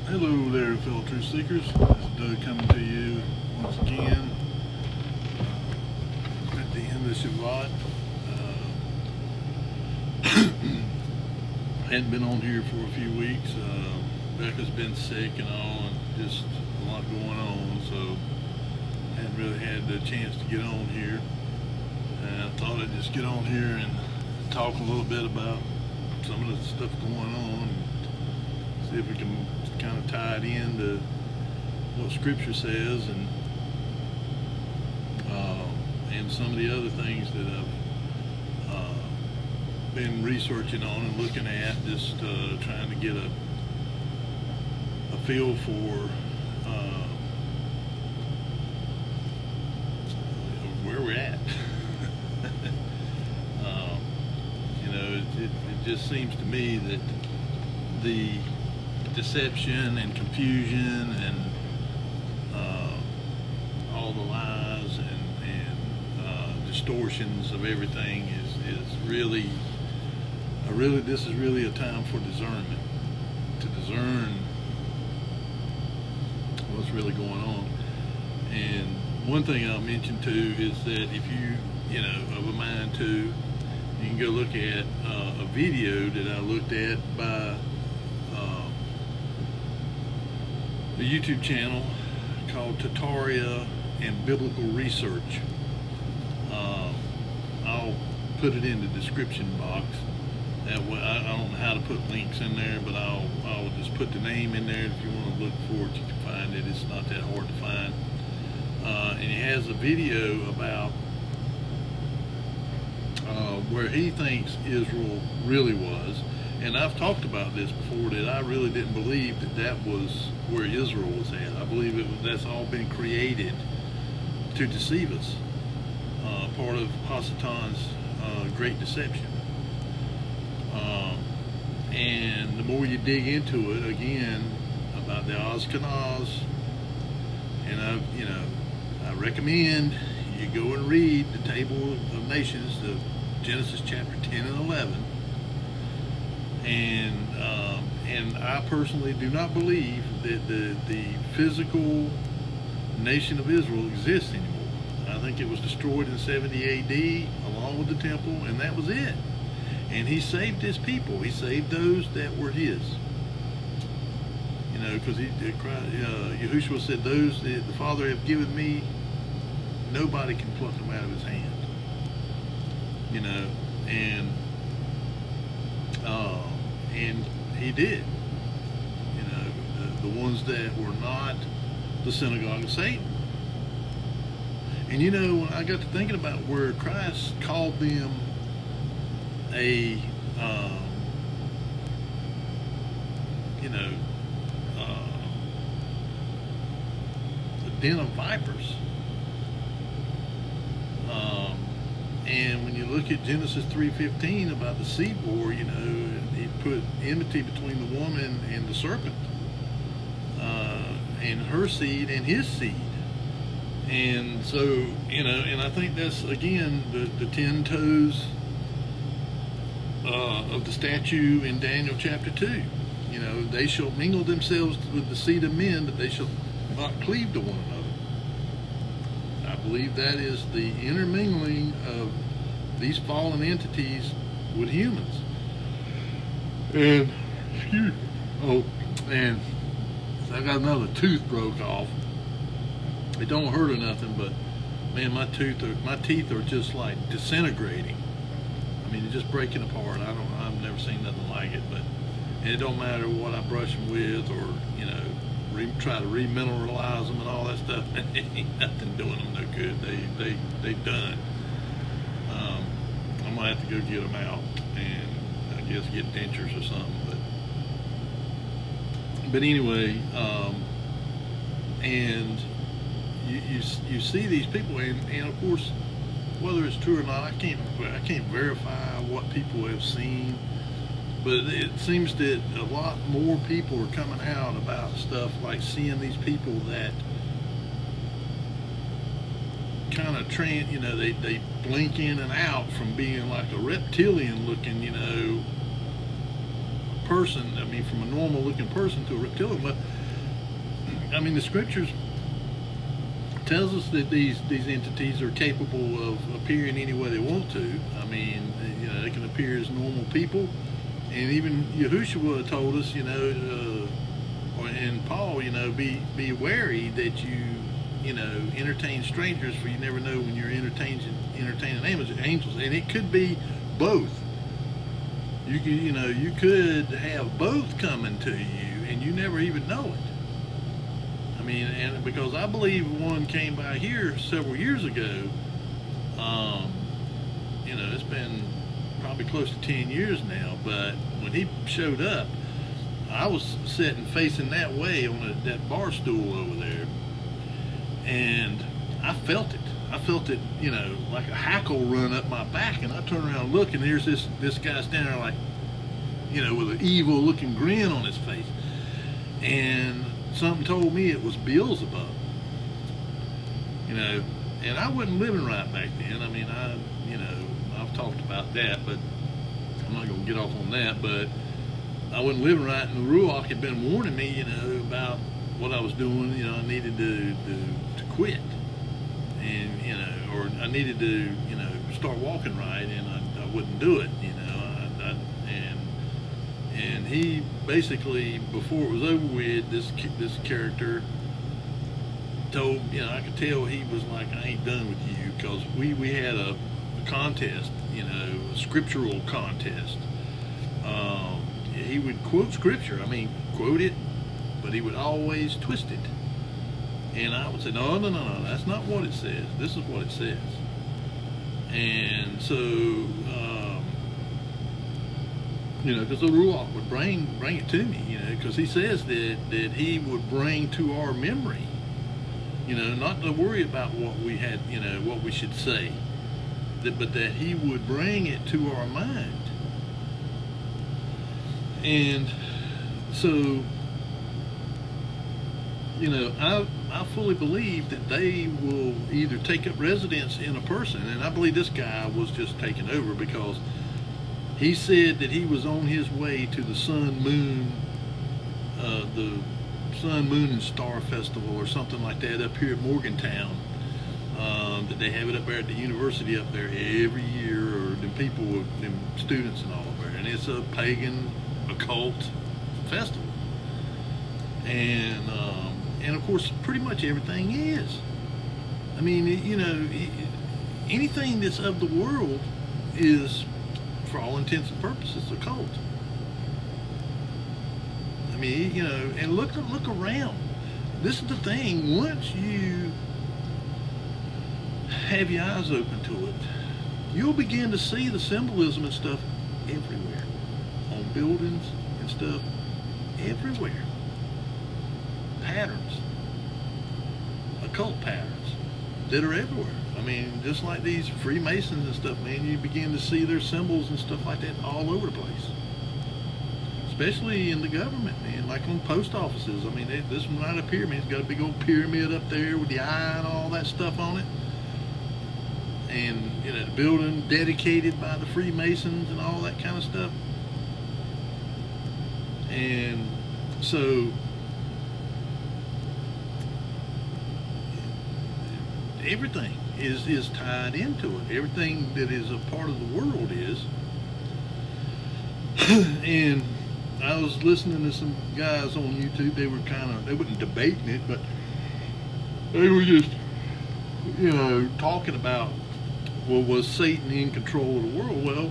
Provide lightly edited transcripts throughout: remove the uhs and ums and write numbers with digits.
Hello there, fellow truth seekers. This is Doug coming to you once again at the end of Shabbat. I hadn't been on here for a few weeks. Becca's been sick and all, and just a lot going on, so I hadn't really had the chance to get on here. And I thought I'd just get on here and talk a little bit about some of the stuff going on, and see if we can kind of tie it into what Scripture says, and some of the other things that I've been researching on and looking at, just trying to get a feel for where we're at. It just seems to me that the deception and confusion and all the lies and distortions of everything is really this is really a time for discernment, to discern what's really going on. And one thing I'll mention too is that if you of a mind to, you can go look at a video that I looked at by a YouTube channel called Tartaria and Biblical Research. I'll put it in the description box. That way, I don't know how to put links in there, but I'll just put the name in there. If you want to look for it, you can find it. It's not that hard to find. And he has a video about where he thinks Israel really was. And I've talked about this before, that I really didn't believe that was where Israel was at. I believe that's all been created to deceive us. Part of Hasatan's great deception. And the more you dig into it, again, about the Ashkenaz, and I recommend you go and read the Table of Nations, the Genesis chapter 10 and 11. And I personally do not believe that the physical nation of Israel exists anymore. I think it was destroyed in 70 AD along with the temple, and that was it. And he saved his people. He saved those that were his. Because Yahushua said, "Those that the Father have given me, nobody can pluck them out of his hand." And he did. The ones that were not the synagogue of Satan. And when I got to thinking about where Christ called them a den of vipers. And when you look at Genesis 3:15 about the seed war, he put enmity between the woman and the serpent, and her seed and his seed. And so, and I think that's, again, the 10 toes of the statue in Daniel chapter 2. They shall mingle themselves with the seed of men, but they shall not cleave to one another. I believe that is the intermingling of these fallen entities with humans. And, and I got another tooth broke off. It don't hurt or nothing, but man, my teeth are just like disintegrating. I mean, they're just breaking apart. I've never seen nothing like it. But and it don't matter what I brush them with, or try to remineralize them and all that stuff. Ain't nothing doing them no good. They done. I'm gonna have to go get them out and I guess get dentures or something. But anyway, and you see these people, and of course, whether it's true or not, I can't verify what people have seen, but it seems that a lot more people are coming out about stuff like seeing these people that kind of they blink in and out from being like a reptilian looking person, I mean, from a normal looking person to a reptilian. But I mean, the scriptures tells us that these entities are capable of appearing any way they want to. I mean, you know, they can appear as normal people, and even Yahushua told us, you know, and Paul, you know, be wary that you know, entertain strangers, for you never know when you're entertaining angels, and it could be both. You could have both coming to you, and you never even know it. I mean, and because I believe one came by here several years ago. You know, it's been probably close to 10 years now, but when he showed up, I was sitting facing that way on that bar stool over there, and I felt it. I felt it, you know, like a hackle run up my back, and I turned around and look, and there's this guy standing there like, you know, with an evil looking grin on his face, and something told me it was Beelzebub, you know, and I wasn't living right back then. I mean, I've talked about that, but I'm not going to get off on that, but I wasn't living right, and the Ruach had been warning me, you know, about what I was doing. You know, I needed to quit, and, you know, or I needed to, you know, start walking right, and I wouldn't do it, you know, and he basically, before it was over with, this character told, you know, I could tell he was like, I ain't done with you, because we had a contest, you know, a scriptural contest. He would quote scripture, I mean, quote it, but he would always twist it. And I would say, no, that's not what it says. This is what it says. And so, you know, because the Ruach would bring it to me, you know, because he says that he would bring to our memory, you know, not to worry about what we had, you know, what we should say, but that he would bring it to our mind. And so, you know, I fully believe that they will either take up residence in a person, and I believe this guy was just taken over, because he said that he was on his way to the Sun, Moon and Star Festival or something like that up here at Morgantown, that they have it up there at the university up there every year, or the people, them students and all up there, and it's a pagan occult festival, and of course pretty much everything is. I mean, you know, anything that's of the world is, for all intents and purposes, occult. I mean, you know, and look around. This is the thing, once you have your eyes open to it, you'll begin to see the symbolism and stuff everywhere, on buildings and stuff, everywhere. Patterns, occult patterns that are everywhere. I mean, just like these Freemasons and stuff, man, you begin to see their symbols and stuff like that all over the place. Especially in the government, man, like on post offices. I mean, this one right up here, man, it's got a big old pyramid up there with the eye and all that stuff on it. And, you know, the building dedicated by the Freemasons and all that kind of stuff. And so, everything is tied into it. Everything that is a part of the world is. And I was listening to some guys on YouTube. They weren't debating it, but they were just, you know, talking about, well, was Satan in control of the world? Well,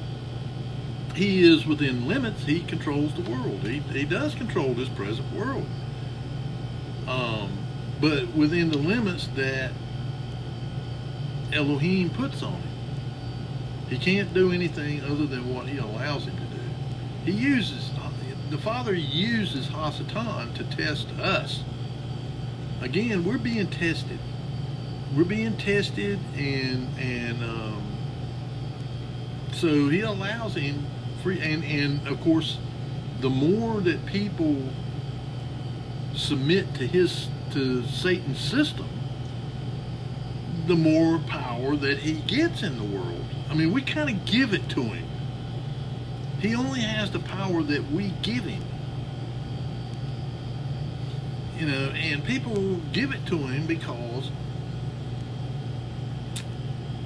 he is within limits. He controls the world. He does control this present world. But within the limits that Elohim puts on him. He can't do anything other than what he allows him to do. The Father uses Hasatan to test us. Again, we're being tested. We're being tested, and so he allows him free. And of course, the more that people submit to Satan's system, the more power that he gets in the world. I mean, we kind of give it to him. He only has the power that we give him. And people give it to him because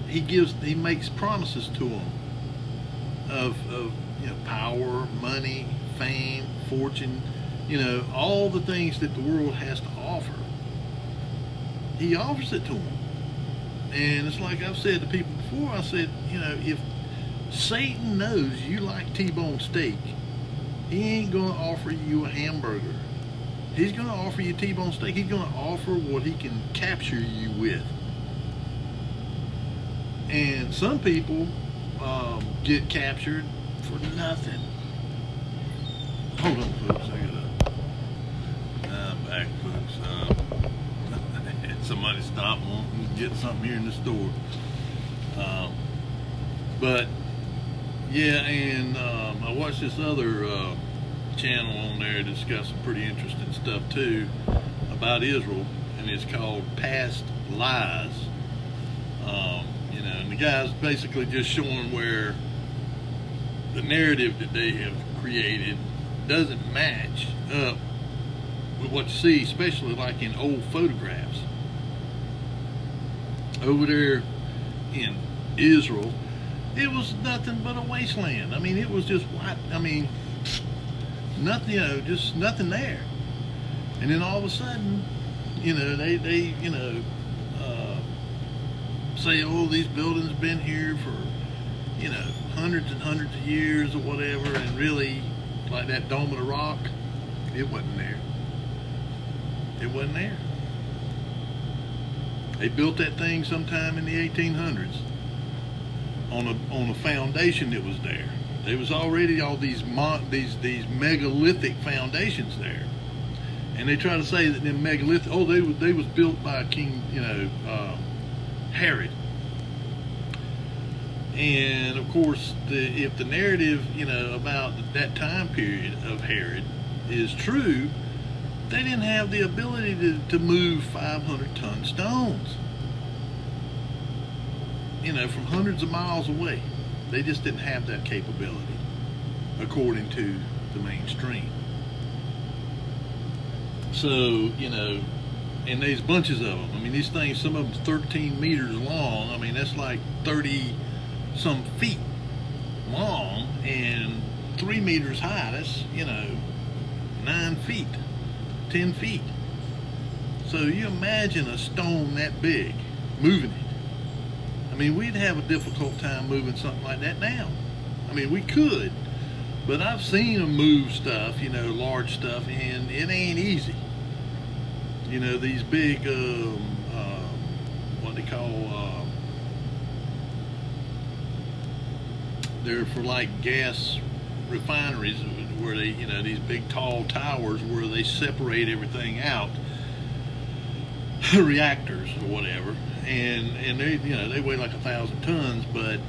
he makes promises to them of power, money, fame, fortune, all the things that the world has to offer. He offers it to them. And it's like I've said to people before, I said, if Satan knows you like T-bone steak, he ain't going to offer you a hamburger. He's going to offer you T-bone steak. He's going to offer what he can capture you with. And some people get captured for nothing. Hold on, folks. I'm back, folks. Somebody stopped wanting to get something here in the store. But yeah, and I watched this other channel on there that's got some pretty interesting stuff too about Israel, and it's called Past Lies. And the guy's basically just showing where the narrative that they have created doesn't match up with what you see, especially like in old photographs. Over there in Israel, it was nothing but a wasteland. I mean, it was just white. I mean, nothing, just nothing there. And then all of a sudden, they say, oh, these buildings have been here for, hundreds and hundreds of years or whatever, and really, like that Dome of the Rock, it wasn't there. It wasn't there. They built that thing sometime in the 1800s on a foundation that was there. There was already all these megalithic foundations there, and they try to say that them megalithic, they was built by King Herod. And of course, if the narrative about that time period of Herod is true, they didn't have the ability to move 500-ton stones, from hundreds of miles away. They just didn't have that capability, according to the mainstream. So, and there's bunches of them. I mean, these things, some of them 13 meters long. I mean, that's like 30-some feet long and 3 meters high. That's, 9 feet. 10 feet. So you imagine a stone that big, moving it. I mean, we'd have a difficult time moving something like that now. I mean, we could, but I've seen them move stuff, large stuff, and it ain't easy. These big, what they call, they're for like gas refineries, where they, these big tall towers where they separate everything out, reactors or whatever, and they weigh like 1,000 tons, but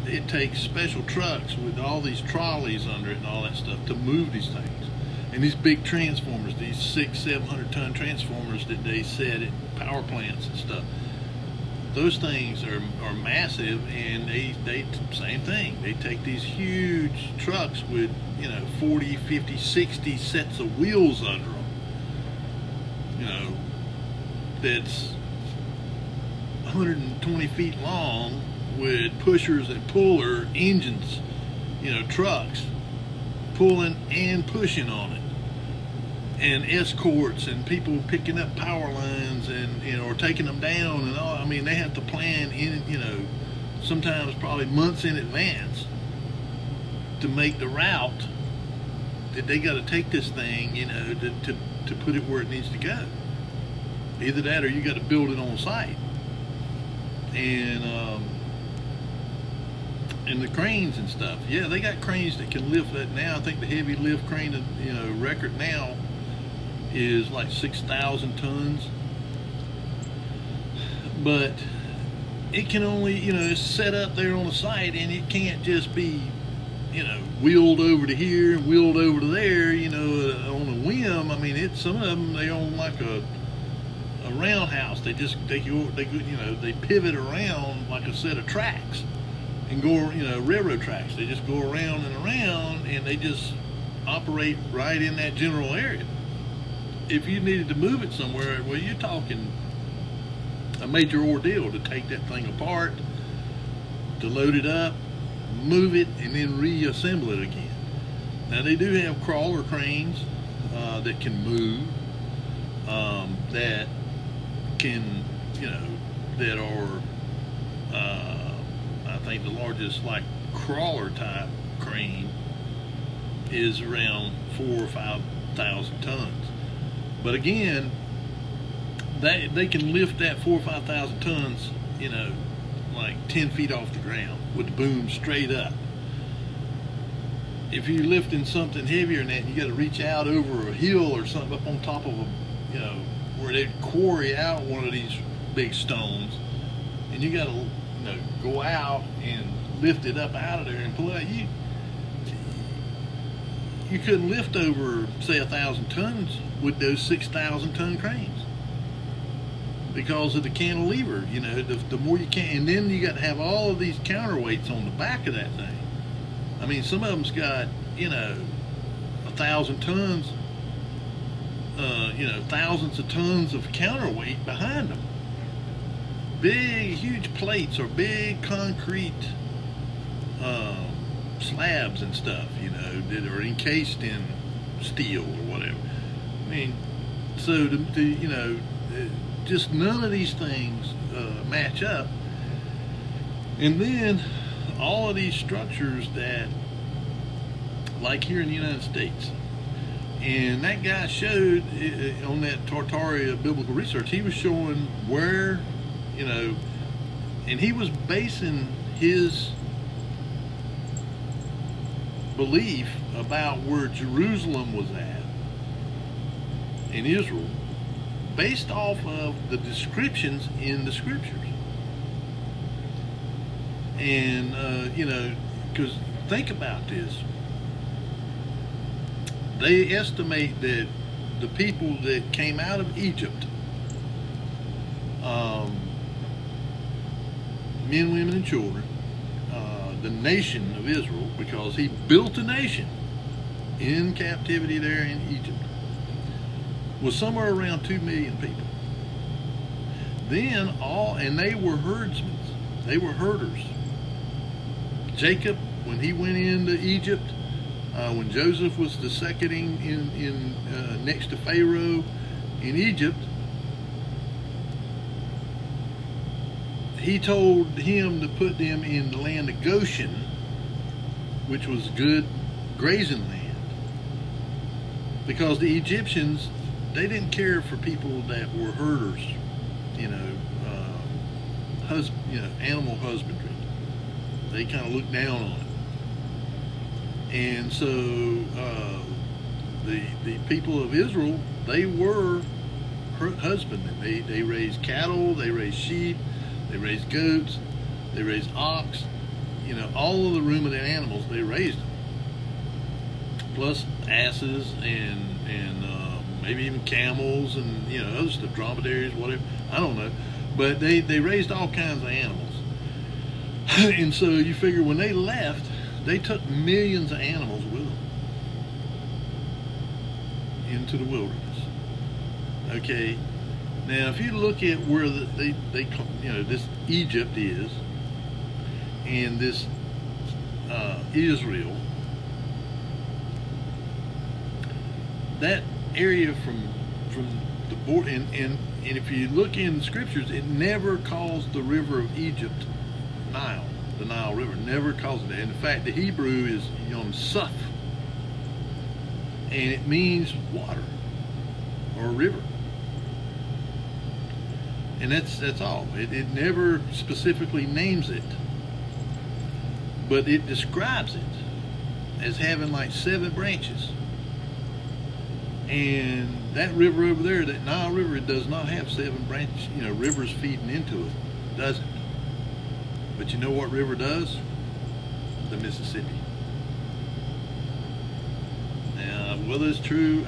it takes special trucks with all these trolleys under it and all that stuff to move these things. And these big transformers, these 600-700 ton transformers that they set at power plants and stuff, those things are massive, and they same thing. They take these huge trucks with 40, 50, 60 sets of wheels under them. That's 120 feet long with pushers and puller engines. Trucks pulling and pushing on it, and escorts and people picking up power lines and or taking them down and all. I mean, they have to plan in sometimes probably months in advance to make the route that they got to take this thing to put it where it needs to go. Either that or you got to build it on site. And the cranes and stuff, yeah, they got cranes that can lift that now. I think the heavy lift crane record now is like 6,000 tons, but it can only it's set up there on the site, and it can't just be wheeled over to here and wheeled over to there on a whim. I mean, some of them, they own like a roundhouse. They pivot around like a set of tracks. and go, railroad tracks. They just go around and around, and they just operate right in that general area. If you needed to move it somewhere, well, you're talking a major ordeal to take that thing apart, to load it up, move it, and then reassemble it again. Now, they do have crawler cranes that can move, that can, that are, I think the largest, like, crawler type crane is around 4,000 or 5,000 tons. But again, they can lift that 4,000 or 5,000 tons, like 10 feet off the ground with the boom straight up. If you're lifting something heavier than that, you got to reach out over a hill or something up on top of where they quarry out one of these big stones, and you got to, go out and lift it up out of there and pull it out. You couldn't lift over, say, 1,000 tons with those 6,000 ton cranes because of the cantilever. The more you can, and then you got to have all of these counterweights on the back of that thing. I mean, some of them's got 1,000 tons, thousands of tons of counterweight behind them. Big, huge plates or big concrete slabs and stuff, that are encased in steel or whatever. I mean, so just none of these things match up. And then all of these structures that, like here in the United States, and that guy showed on that Tartaria biblical research, he was showing where, and he was basing his belief about where Jerusalem was at in Israel based off of the descriptions in the scriptures. And because think about this, they estimate that the people that came out of Egypt, men, women, and children, the nation of Israel, because he built a nation in captivity there in Egypt, was somewhere around 2 million people. Then and they were herdsmen, they were herders. Jacob, when he went into Egypt, when Joseph was the seconding in next to Pharaoh in Egypt, he told him to put them in the land of Goshen, which was good grazing land, because the Egyptians, they didn't care for people that were herders, animal husbandry. They kind of looked down on it. And so the people of Israel, they were husbandmen. They raised cattle, they raised sheep, they raised goats, they raised ox, all of the ruminant animals, they raised them. Plus asses and maybe even camels and other stuff, dromedaries, whatever, I don't know. But they raised all kinds of animals. And so you figure when they left, they took millions of animals with them into the wilderness. Okay, now if you look at where this Egypt is, and this Israel, that area from the border, and if you look in the scriptures, it never calls the river of Egypt Nile. The Nile River never calls it that. In fact, the Hebrew is Yom Suf, and it means water or river. And that's all. It never specifically names it, but it describes it as having like 7 branches. And that river over there, that Nile River, it does not have 7 branches, rivers feeding into it. It doesn't. But you know what river does? The Mississippi. Now, whether it's true,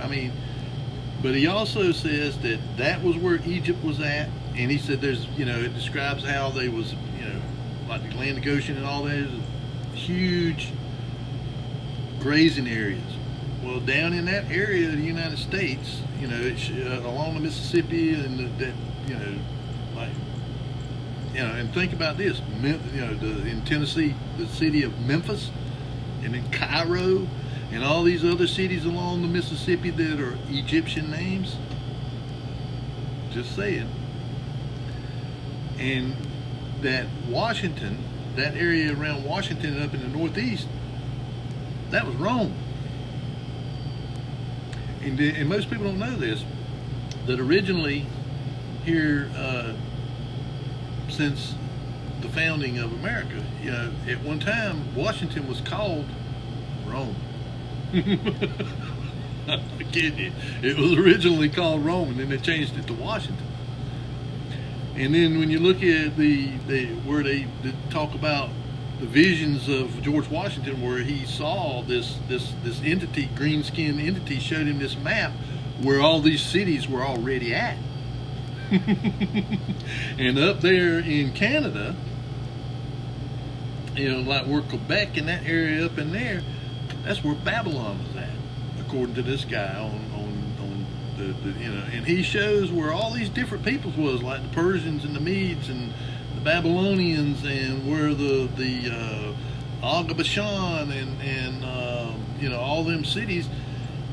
but he also says that was where Egypt was at, and he said there's, it describes how they was, like the Atlantic Ocean and all that, is huge grazing areas. Well, down in that area of the United States, you know, it's along the Mississippi and and think about this, in Tennessee, the city of Memphis, and in Cairo, and all these other cities along the Mississippi that are Egyptian names. Just saying. And that Washington, that area around Washington up in the Northeast, that was Rome. And most people don't know this, that originally here, since the founding of America, you know, at one time Washington was called Rome. I'm kidding you. It was originally called Rome, and then they changed it to Washington. And then when you look at where they talk about the visions of George Washington, where he saw this entity, green-skinned entity, showed him this map where all these cities were already at. And up there in Canada, you know, like where Quebec and that area up in there, that's where Babylon was at, according to this guy on the you know, and he shows where all these different peoples was, like the Persians and the Medes and the Babylonians, and where the Agabashan and you know, all them cities,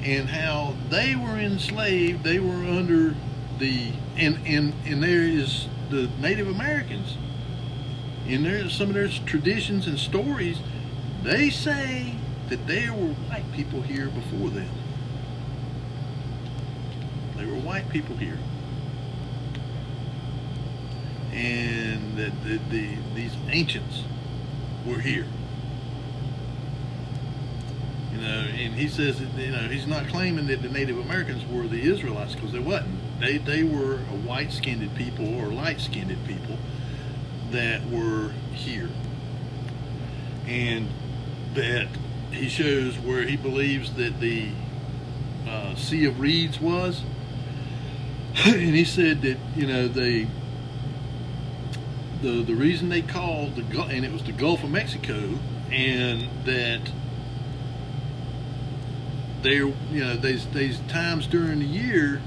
and how they were enslaved. They were under the and there is the Native Americans. In there, some of their traditions and stories, they say that there were white people here before them. There were white people here, and that these ancients were here. You know, and he says that, you know, he's not claiming that the Native Americans were the Israelites, because they wasn't. They were a white-skinned people or light-skinned people that were here, and that he shows where he believes that the Sea of Reeds was. And he said that, you know, the reason they called and it was the Gulf of Mexico, and that there, you know, there's times during the year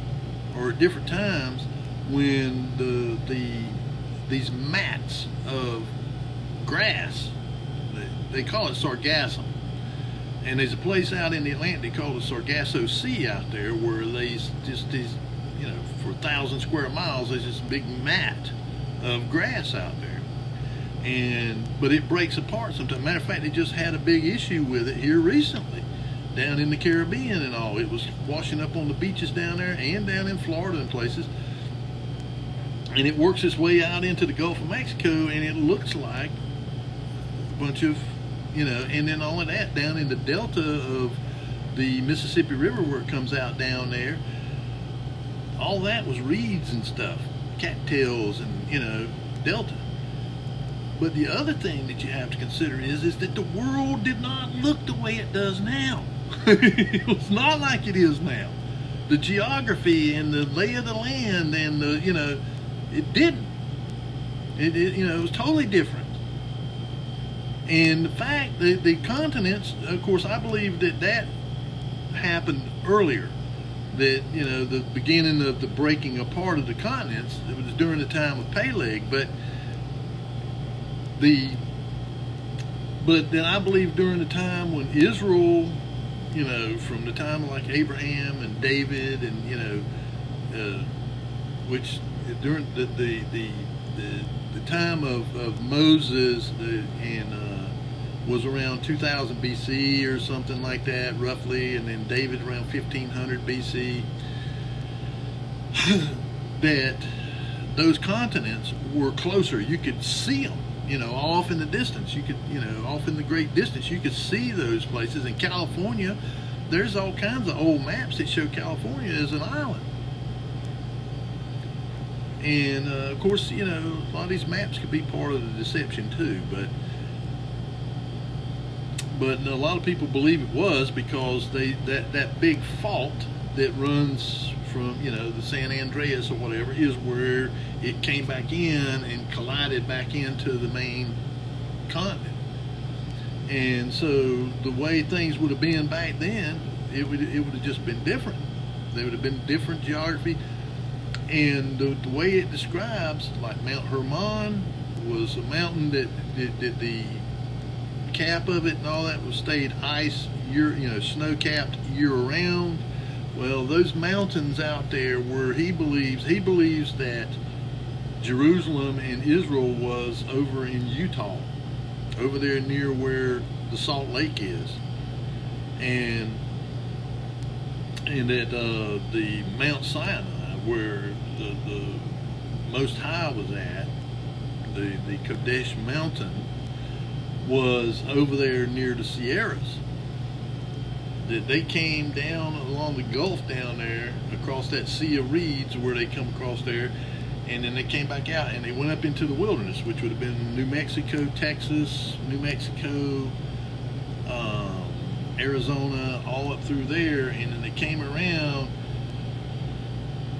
or different times when these mats of grass, they call it sargassum, and there's a place out in the Atlantic called the Sargasso Sea out there, where these, you know, for 1,000 square miles, there's this big mat of grass out there, but it breaks apart sometimes. Matter of fact, they just had a big issue with it here recently, down in the Caribbean and all. It was washing up on the beaches down there and down in Florida and places, and it works its way out into the Gulf of Mexico, and it looks like a bunch of, you know, and then all of that down in the delta of the Mississippi River, where it comes out down there, all that was reeds and stuff, cattails, and, you know, delta. But the other thing that you have to consider is that the world did not look the way it does now. It was not like it is now. The geography and the lay of the land and the, you know, it didn't. It you know, it was totally different. And the fact that the continents, of course, I believe that happened earlier. That, you know, the beginning of the breaking apart of the continents, it was during the time of Peleg, but then I believe during the time when Israel, you know, from the time of like Abraham and David, and, you know, which during the time of Moses, was around 2000 BC or something like that, roughly, and then David around 1500 BC, that those continents were closer. You could see them, you know, off in the distance. You could, you know, off in the great distance, you could see those places. In California, there's all kinds of old maps that show California as an island. And of course, you know, a lot of these maps could be part of the deception too, but a lot of people believe it was, because that big fault that runs from, you know, the San Andreas or whatever, is where it came back in and collided back into the main continent. And so the way things would have been back then, it would have just been different. There would have been different geography. And the way it describes, like Mount Hermon was a mountain that the cap of it and all that was stayed ice snow capped year round. Well, those mountains out there where he believes that Jerusalem and Israel was over in Utah, over there near where the Salt Lake is, and that the Mount Sinai, where the Most High was at, the Kadesh Mountain, was over there near the Sierras. That they came down along the Gulf down there, across that Sea of Reeds where they come across there, and then they came back out and they went up into the wilderness, which would have been New Mexico, Texas, New Mexico, Arizona, all up through there, and then they came around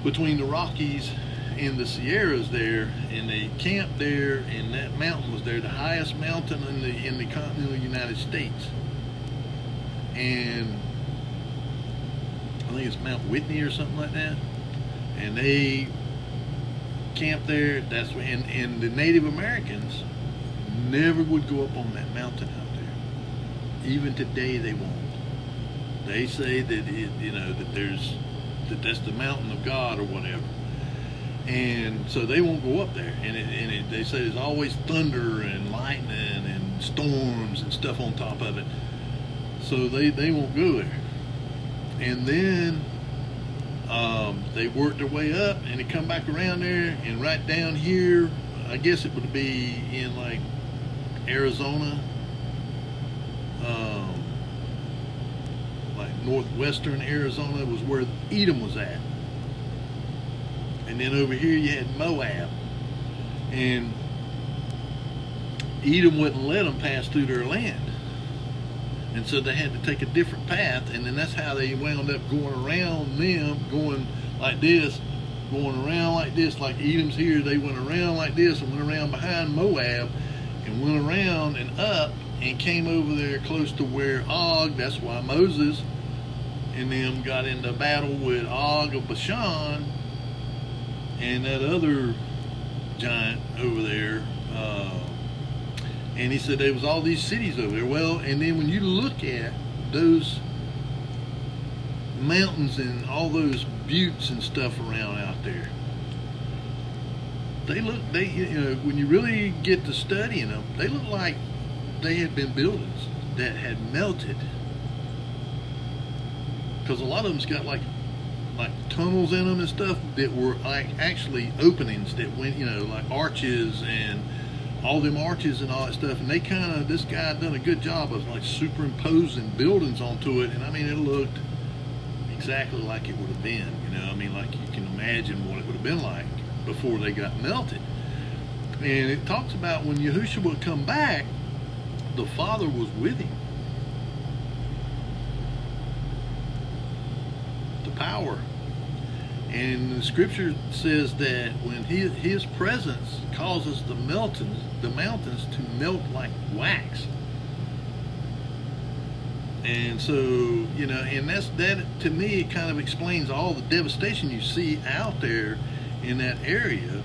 between the Rockies and the Sierras there, and they camped there, and that mountain was there, the highest mountain in the continental United States. And I think it's Mount Whitney or something like that. And they camped there. And the Native Americans never would go up on that mountain out there. Even today, they won't. They say that that's the mountain of God or whatever. And so they won't go up there. And they say there's always thunder and lightning and storms and stuff on top of it. So they won't go there. And then they worked their way up and they come back around there, and right down here, I guess it would be in like Arizona, like northwestern Arizona was where Edom was at. And then over here you had Moab. And Edom wouldn't let them pass through their land. And so they had to take a different path, and then that's how they wound up going around them, going like this, going around like this, like Edom's here. They went around like this and went around behind Moab and went around and up and came over there close to where Og, that's why Moses and them got into battle with Og of Bashan and that other giant over there. And he said there was all these cities over there. Well, and then when you look at those mountains and all those buttes and stuff around out there, when you really get to studying them, they look like they had been buildings that had melted. Because a lot of them's got like tunnels in them and stuff that were like actually openings that went, like arches and all them arches and all that stuff, and this guy done a good job of like superimposing buildings onto it, and I mean it looked exactly like it would have been, like you can imagine what it would have been like before they got melted. And it talks about when Yahushua would come back, the Father was with him. The power. And the scripture says that when his presence causes the mountains to melt like wax. And so, and that to me, it kind of explains all the devastation you see out there in that area.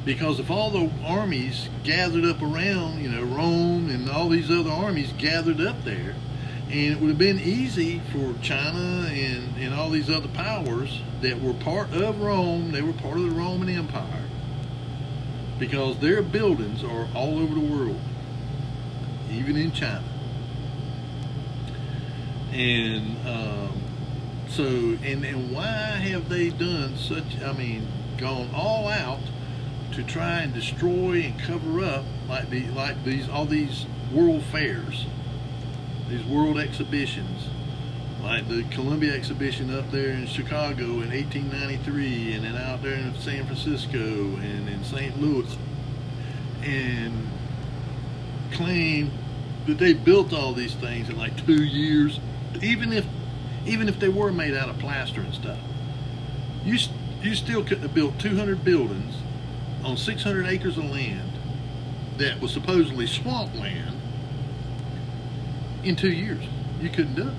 Because if all the armies gathered up around, Rome and all these other armies gathered up there, and it would have been easy for China and all these other powers that were part of Rome, they were part of the Roman Empire, because their buildings are all over the world, even in China. And and why have they done gone all out to try and destroy and cover up all these world fairs, these world exhibitions, like the Columbia exhibition up there in Chicago in 1893, and then out there in San Francisco and in St. Louis, and claim that they built all these things in like 2 years, even if they were made out of plaster and stuff. You still couldn't have built 200 buildings on 600 acres of land that was supposedly swampland in 2 years. You couldn't do it.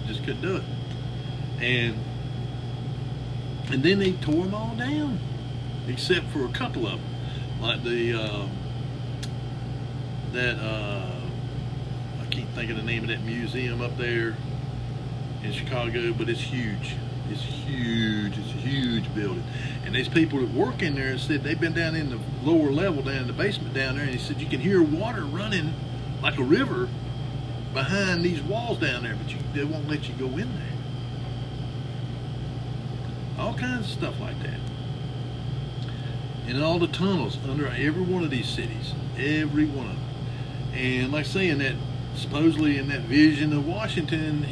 Just couldn't do it. And then they tore them all down, except for a couple of them, like I can't think of the name of that museum up there in Chicago, but it's huge. It's huge. It's a huge building. And there's people that work in there and said they've been down in the lower level, down in the basement down there, and he said you can hear water running like a river behind these walls down there, but they won't let you go in there. All kinds of stuff like that. And all the tunnels under every one of these cities, every one of them. And like saying that, supposedly in that vision of Washington,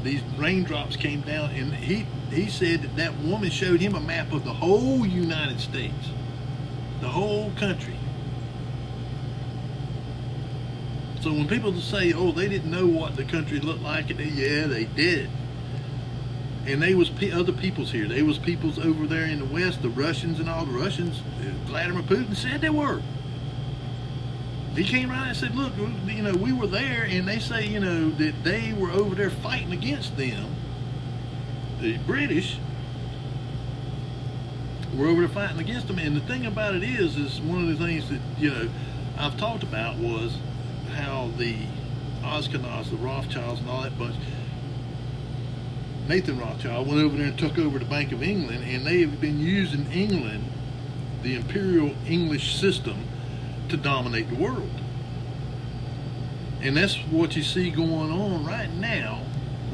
these raindrops came down, and he said that woman showed him a map of the whole United States, the whole country. So when people say, oh, they didn't know what the country looked like, yeah, they did. And they was other peoples here. They was peoples over there in the West, the Russians and all the Russians. Vladimir Putin said they were. He came around and said, look, we were there, and they say, that they were over there fighting against them. The British were over there fighting against them. And the thing about it is one of the things that, I've talked about was how the Ashkenaz, the Rothschilds and all that bunch, Nathan Rothschild went over there and took over the Bank of England, and they have been using England, the imperial English system, to dominate the world. And that's what you see going on right now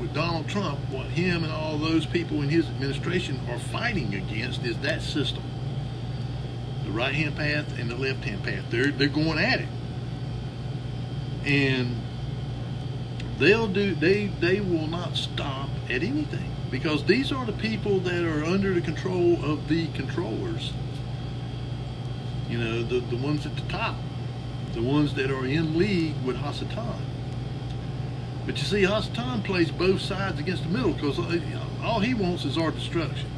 with Donald Trump. What him and all those people in his administration are fighting against is that system. The right-hand path and the left-hand path. They're going at it. And they will not stop at anything, because these are the people that are under the control of the controllers. The ones at the top, the ones that are in league with Hasatan. But you see, Hasatan plays both sides against the middle, because all he wants is our destruction.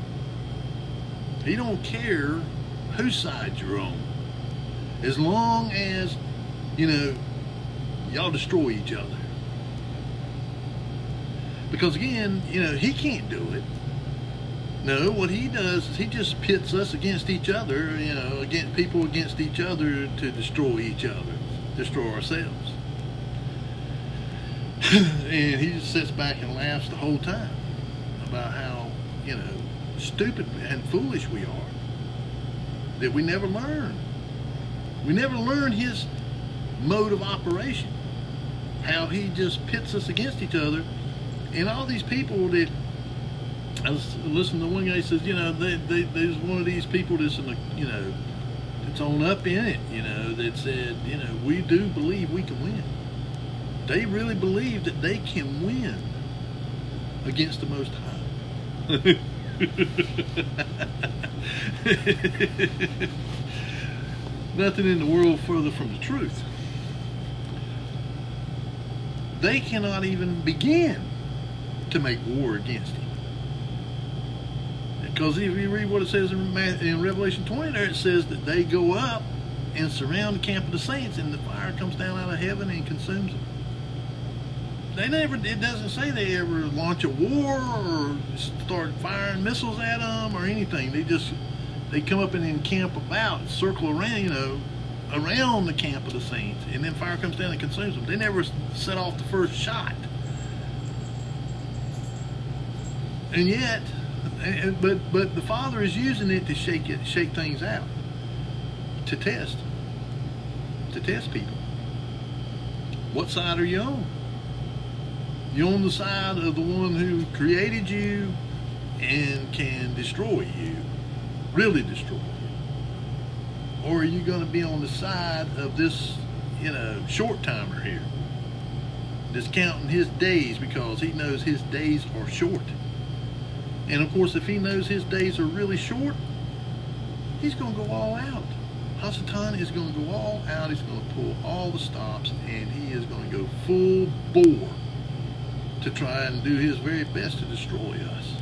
He don't care whose side you're on, as long as y'all destroy each other. Because again, he can't do it. No, what he does is he just pits us against each other, against people against each other to destroy each other, destroy ourselves. And he just sits back and laughs the whole time about how, stupid and foolish we are. That we never learn. We never learn his mode of operation. How he just pits us against each other. And all these people that, I was listening to one guy says, there's one of these people that's in the, that's on up in it, that said, we do believe we can win. They really believe that they can win against the Most High. Nothing in the world further from the truth. They cannot even begin to make war against him. Because if you read what it says in Revelation 20 there, it says that they go up and surround the camp of the saints, and the fire comes down out of heaven and consumes them. It doesn't say they ever launch a war or start firing missiles at them or anything. They come up and encamp about, circle around, around the camp of the saints, and then fire comes down and consumes them. They never set off the first shot. And yet, but the Father is using it to shake things out, to test people. What side are you on? You on the side of the one who created you and can destroy you, really destroy you? Or are you going to be on the side of this, short timer here, that's counting his days because he knows his days are short? And of course, if he knows his days are really short, he's going to go all out. Hasatan is going to go all out. He's going to pull all the stops, and he is going to go full bore to try and do his very best to destroy us.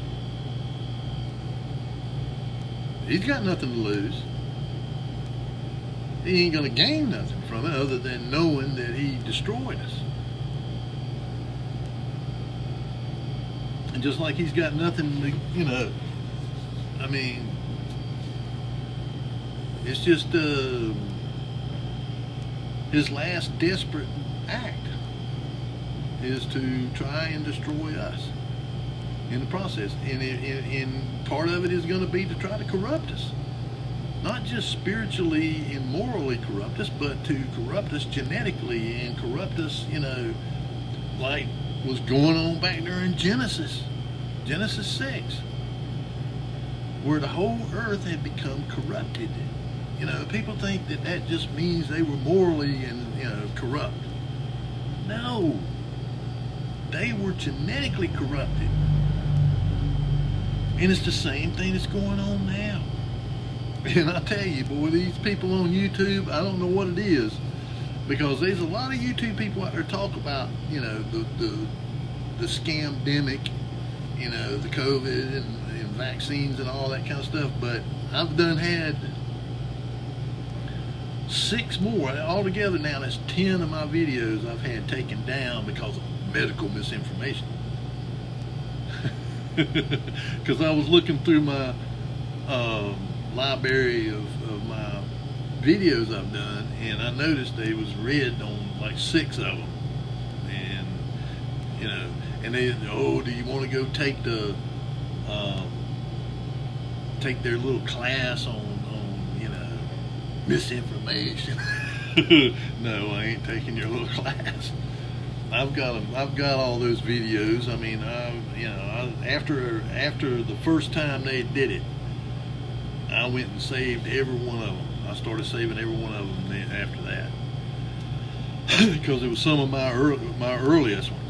He's got nothing to lose. he ain't gonna gain nothing from it other than knowing that he destroyed us. And just like he's got nothing to, you know, I mean, it's just his last desperate act is to try and destroy us in the process. And part of it is going to be to try to corrupt us. Not just spiritually and morally corrupt us, but to corrupt us genetically and corrupt us, you know, like was going on back there in Genesis 6, where the whole earth had become corrupted. You know, people think that that just means they were morally and, you know, corrupt. No, they were genetically corrupted. And it's the same thing that's going on now. And I tell you, boy, these people on YouTube, I don't know what it is, because there's a lot of YouTube people out there talk about, you know, the scamdemic, you know, the COVID and vaccines and all that kind of stuff. But I've done had 6 more altogether now. That's 10 of my videos I've had taken down because of medical misinformation. Because I was looking through my library of my videos I've done, and I noticed they was red on like 6 of them. And you know, and they, oh, do you want to go take the take their little class on you know, misinformation? No, I ain't taking your little class. I've got all those videos. I mean, you know, after the first time they did it, I went and saved every one of them. I started saving every one of them after that, because it was some of my earliest ones.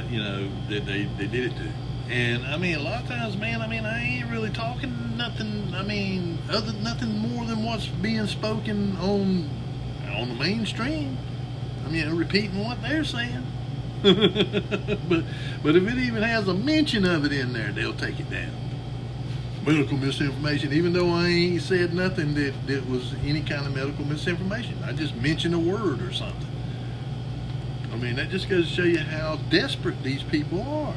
You know, that they did it to. And I mean, a lot of times, man, I mean, I ain't really talking nothing. I mean, nothing more than what's being spoken on the mainstream. I mean, repeating what they're saying. but if it even has a mention of it in there, they'll take it down. Medical misinformation, even though I ain't said nothing that was any kind of medical misinformation. I just mentioned a word or something. I mean, that just goes to show you how desperate these people are.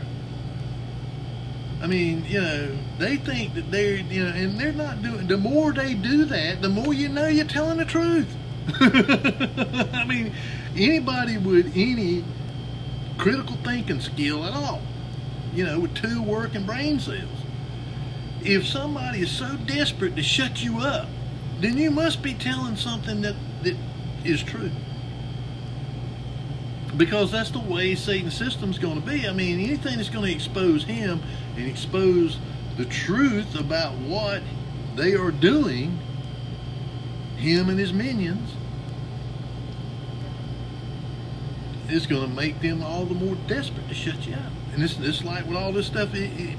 I mean, you know, they think that they're, you know, and they're not doing, the more they do that, the more you know you're telling the truth. I mean, anybody with any critical thinking skill at all, you know, with 2 working brain cells, if somebody is so desperate to shut you up, then you must be telling something that is true. Because that's the way Satan's system's going to be. I mean, anything that's going to expose him and expose the truth about what they are doing, him and his minions, is going to make them all the more desperate to shut you up. And it's like with all this stuff.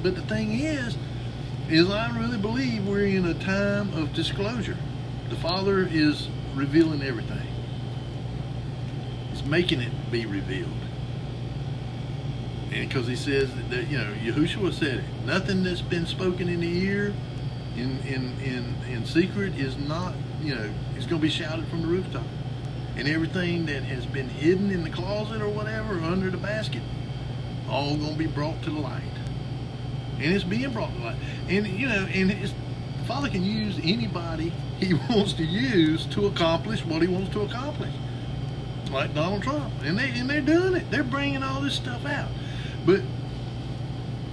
But the thing is I really believe we're in a time of disclosure. The Father is revealing everything. He's making it be revealed. And because he says that, you know, Yahushua said it, nothing that's been spoken in the ear in secret is not, you know, it's going to be shouted from the rooftop. And everything that has been hidden in the closet or whatever, or under the basket, all going to be brought to the light. And it's being brought to light. And, you know, and the Father can use anybody he wants to use to accomplish what he wants to accomplish. Like Donald Trump. And they're doing it. They're bringing all this stuff out. But,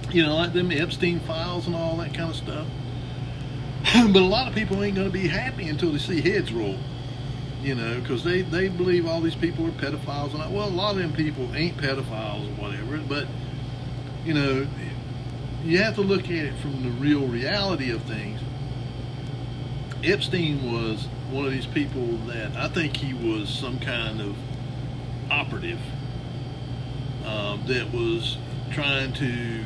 you know, like them Epstein files and all that kind of stuff. But a lot of people ain't going to be happy until they see heads roll. You know, because they believe all these people are pedophiles. And well, a lot of them people ain't pedophiles or whatever. But, you know, you have to look at it from the real reality of things. Epstein was one of these people that I think he was some kind of operative that was trying to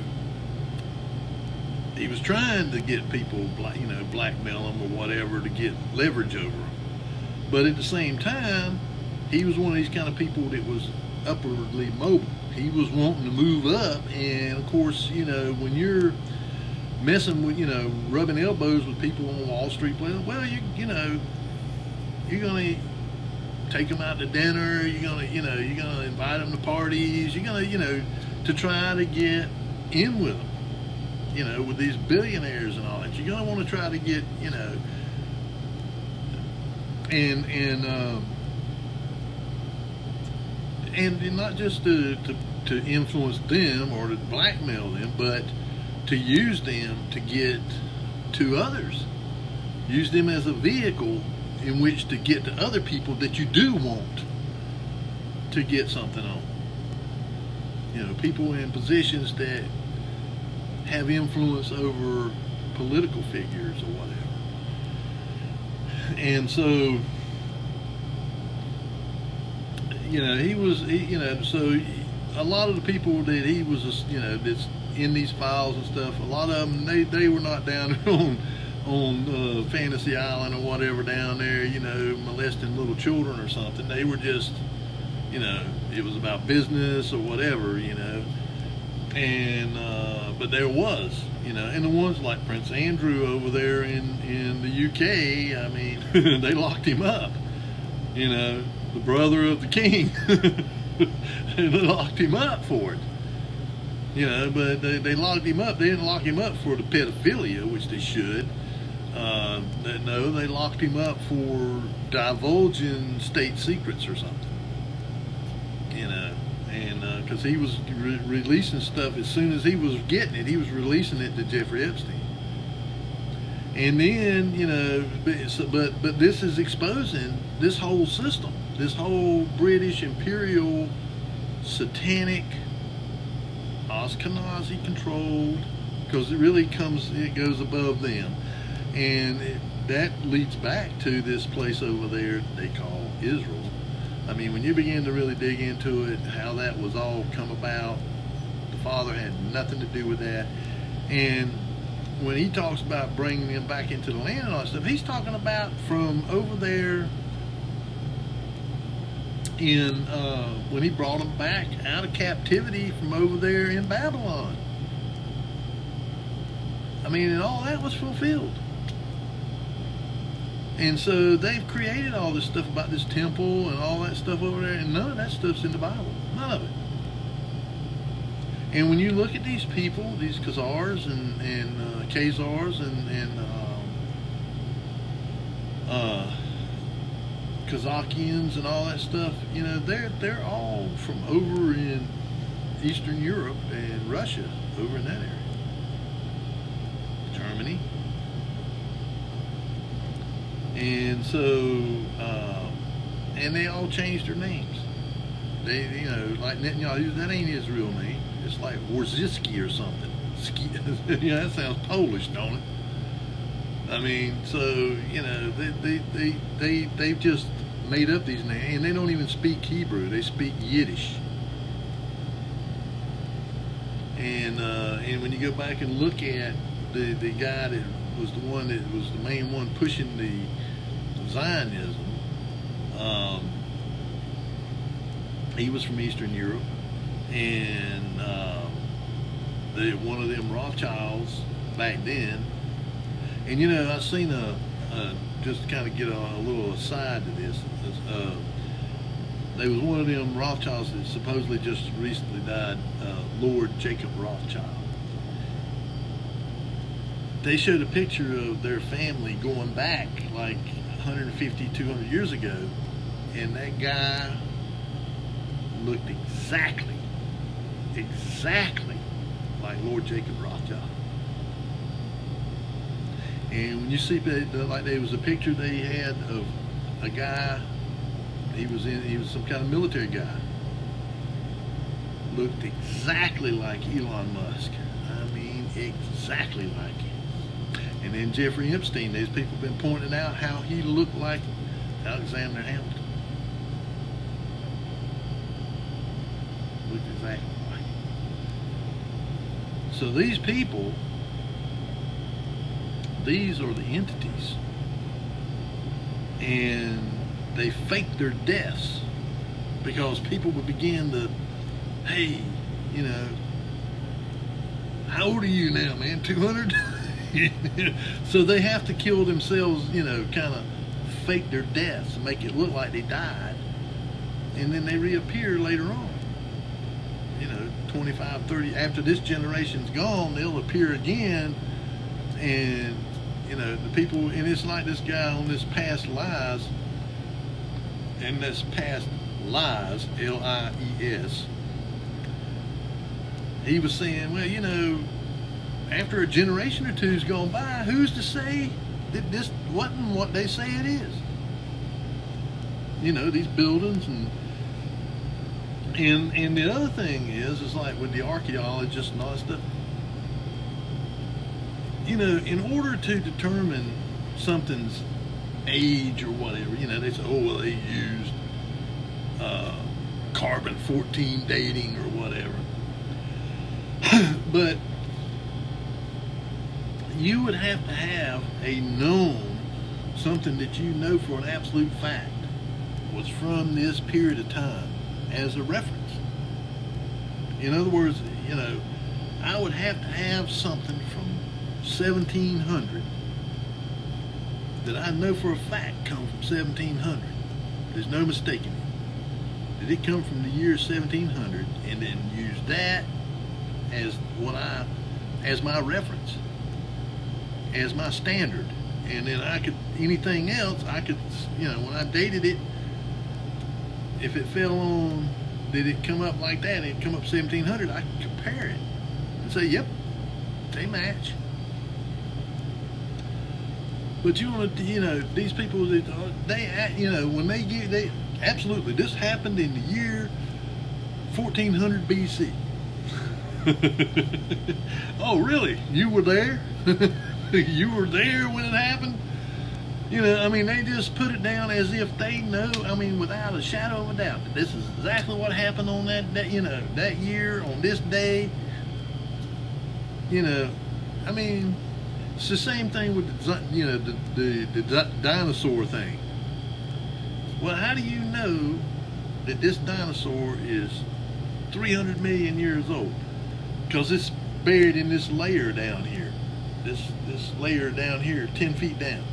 get people, you know, blackmail them or whatever to get leverage over them. But at the same time, he was one of these kind of people that was upwardly mobile. He was wanting to move up, and of course, you know, when you're messing with, rubbing elbows with people on Wall Street. Well, you're gonna take them out to dinner. You're gonna invite them to parties. You're gonna, to try to get in with them. With these billionaires and all that. You're gonna want to try to get, and not just to influence them or to blackmail them, but to use them to get to others. Use them as a vehicle in which to get to other people that you do want to get something on. People in positions that have influence over political figures or whatever. And so, so a lot of the people that he was, that's in these files and stuff, a lot of them, they were not down on Fantasy Island or whatever down there, molesting little children or something. They were just, it was about business or whatever, and but there was, and the ones like Prince Andrew over there in the UK, I mean, they locked him up, the brother of the king. And they locked him up for it, but they locked him up. They didn't lock him up for the pedophilia, which they should. No, they locked him up for divulging state secrets or something, and because he was releasing stuff as soon as he was getting it, he was releasing it to Jeffrey Epstein. And then, but this is exposing this whole system, this whole British imperial satanic Ashkenazi controlled, because it goes above them. And that leads back to this place over there they call Israel. I mean, when you begin to really dig into it, how that was all come about, the Father had nothing to do with that. And when he talks about bringing them back into the land and all that stuff, he's talking about from over there in when he brought them back out of captivity from over there in Babylon. I mean, and all that was fulfilled. And so they've created all this stuff about this temple and all that stuff over there, and none of that stuff's in the Bible. None of it. And when you look at these people, these Khazars and Khazars and Kazakians and all that stuff, they're all from over in Eastern Europe and Russia, over in that area. Germany. And so, and they all changed their names. They, like Netanyahu, that ain't his real name. It's like Wojcicki or something. That sounds Polish, don't it? I mean, so, they've just made up these names, and they don't even speak Hebrew. They speak Yiddish. And when you go back and look at the guy that was the one that was the main one pushing the Zionism, he was from Eastern Europe, and one of them Rothschilds back then. And I've seen just to kind of get a little aside to this. There was one of them Rothschilds that supposedly just recently died, Lord Jacob Rothschild. They showed a picture of their family going back like 150, 200 years ago, and that guy looked exactly like Lord Jacob Rothschild. And when you see like there was a picture they had of a guy, he was some kind of military guy, looked exactly like Elon Musk. I mean, exactly like him. And then Jeffrey Epstein, these people have been pointing out how he looked like Alexander Hamilton. Looked exactly like him. So these people, these are the entities. And they fake their deaths because people would begin to, hey, How old are you now, man? 200? So they have to kill themselves, kind of fake their deaths and make it look like they died. And then they reappear later on. 25, 30, after this generation's gone, they'll appear again. And, the people, and it's like this guy on this past lies, and this past lies, Lies, he was saying, well, after a generation or two's gone by, who's to say that this wasn't what they say it is? These buildings and the other thing is like with the archaeologists and all that stuff, in order to determine something's age or whatever, they say, oh, well, they used carbon-14 dating or whatever. But you would have to have a known, something that you know for an absolute fact was from this period of time as a reference. In other words, I would have to have something from 1700 that I know for a fact come from 1700. There's no mistaking it. Did it come from the year 1700 and then use that as as my reference, as my standard, and then anything else I could, when I dated it, if it fell on, did it come up like that, it come up 1700, I could compare it and say, yep, they match. But these people, they when they absolutely, this happened in the year 1400 BC. Oh, really? You were there? You were there when it happened? They just put it down as if they know, without a shadow of a doubt, that this is exactly what happened on that year, on this day. It's the same thing with the dinosaur thing. Well, how do you know that this dinosaur is 300 million years old? Because it's buried in this layer down here. This layer down here, 10 feet down.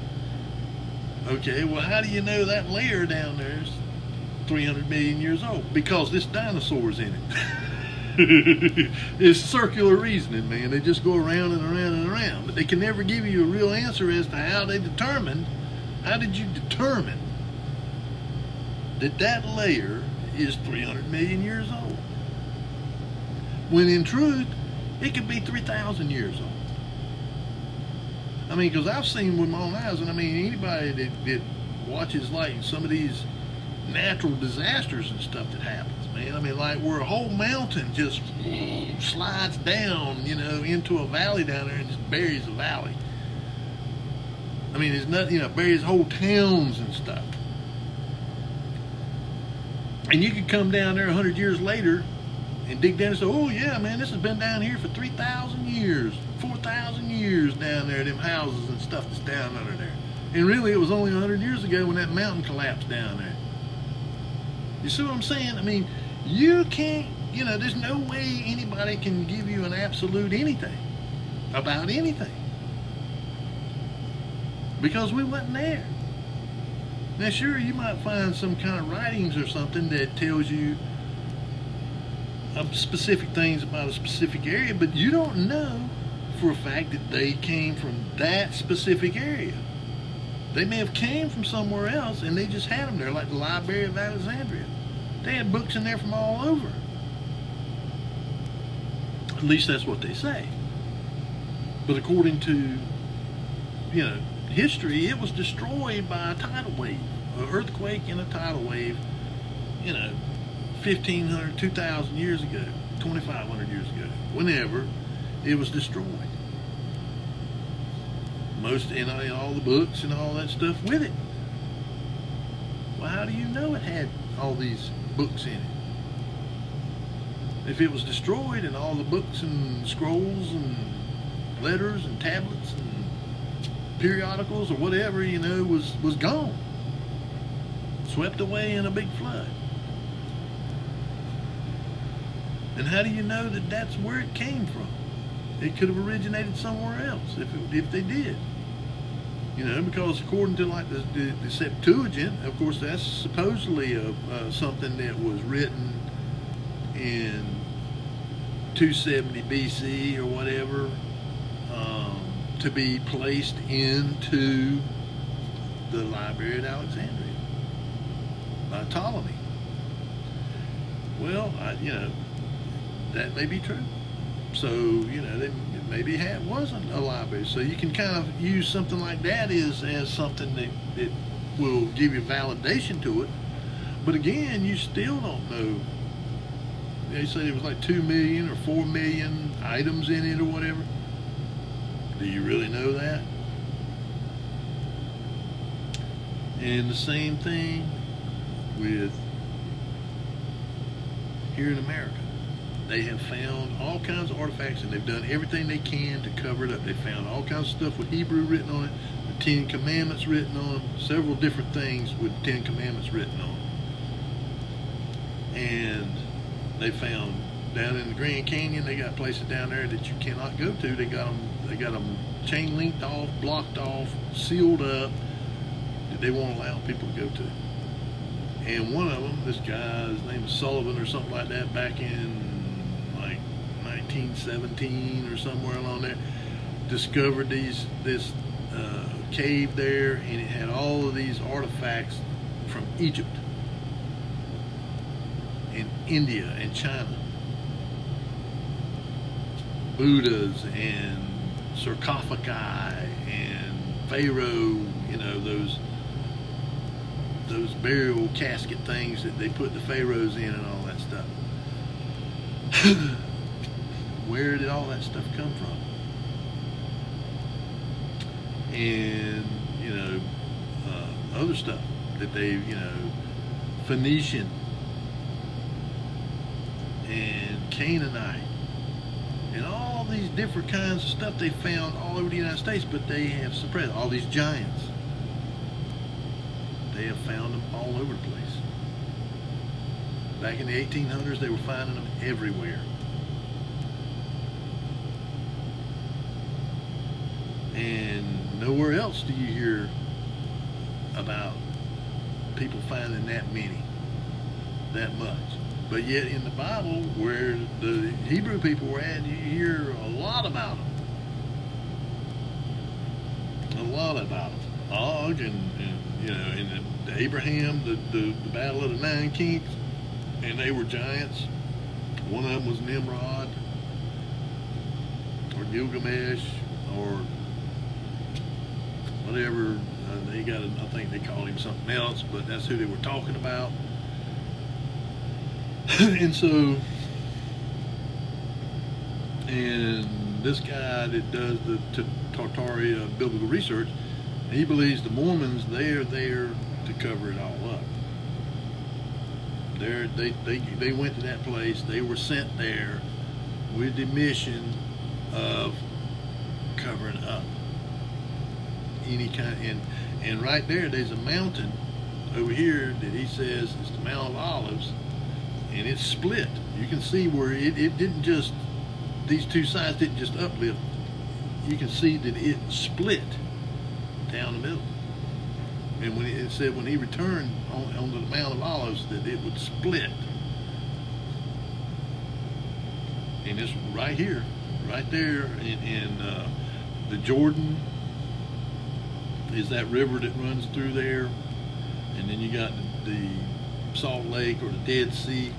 Okay, well, how do you know that layer down there is 300 million years old? Because this dinosaur's in it. It's circular reasoning, man. They just go around and around and around. But they can never give you a real answer as to how did you determine that layer is 300 million years old? When in truth, it could be 3,000 years old. Because I've seen with my own eyes, and anybody that watches like some of these natural disasters and stuff that happens, man. Like where a whole mountain just slides down, into a valley down there and just buries the valley. There's nothing, buries whole towns and stuff. And you could come down there 100 years later and dig down and say, oh yeah, man, this has been down here for 3,000 years, 4,000 years down there, them houses and stuff that's down under there. And really it was only 100 years ago when that mountain collapsed down there. You see what I'm saying? You can't, there's no way anybody can give you an absolute anything about anything. Because we wasn't there. Now sure, you might find some kind of writings or something that tells you specific things about a specific area, but you don't know for a fact that they came from that specific area. They may have came from somewhere else and they just had them there, like the Library of Alexandria. They had books in there from all over. At least that's what they say. But according to, history, it was destroyed by a tidal wave, an earthquake and a tidal wave, 1,500, 2,000 years ago, 2,500 years ago, whenever it was destroyed. Most, in all the books and all that stuff with it. Well, how do you know it had all these books in it? If it was destroyed and all the books and scrolls and letters and tablets and periodicals or whatever, was gone. Swept away in a big flood. And how do you know that that's where it came from? it could have originated somewhere else if they did. You know, because according to like the Septuagint, of course, that's supposedly something that was written in 270 BC or whatever, to be placed into the Library at Alexandria by Ptolemy. Well, you know, that may be true. So, you know, maybe it wasn't a library. So you can kind of use something like that as something that will give you validation to it. But again, you still don't know. They said it was like 2 million or 4 million items in it or whatever. Do you really know that? And the same thing with here in America. They have found all kinds of artifacts, and they've done everything they can to cover it up. They found all kinds of stuff with Hebrew written on it, the Ten Commandments written on them, several different things with the Ten Commandments written on them. And they found down in the Grand Canyon, they got places down there that you cannot go to. They got them chain linked off, blocked off, sealed up, that they won't allow people to go to. And one of them, this guy, his name is Sullivan or something like that, back in like 1917 or somewhere along there, discovered this cave there, and it had all of these artifacts from Egypt and India and China. Buddhas and sarcophagi and Pharaoh, you know, those burial casket things that they put the pharaohs in and all that stuff. Where did all that stuff come from? And, you know, other stuff that they, you know, Phoenician and Canaanite and all these different kinds of stuff they found all over the United States, but they have suppressed all these giants. They have found them all over the place. Back in the 1800s, they were finding them everywhere. And nowhere else do you hear about people finding that many, that much. But yet in the Bible, where the Hebrew people were at, you hear a lot about them. A lot about them. Og and you know, in the Abraham, the battle of the 9 kings, and they were giants. One of them was Nimrod, or Gilgamesh, or whatever. They got, I think they called him something else, but that's who they were talking about. And so, and this guy that does the Tartaria biblical research, he believes the Mormons, they're there to cover it all up. They went to that place. They were sent there with the mission of covering up any kind. And right there's a mountain over here that he says is the Mount of Olives, and it's split. You can see where it didn't just, these two sides didn't just uplift. You can see that it split down the middle. And when it said when he returned on the Mount of Olives, that it would split. And it's right here, right there in the Jordan is that river that runs through there, and then you got the Salt Lake or the Dead Sea,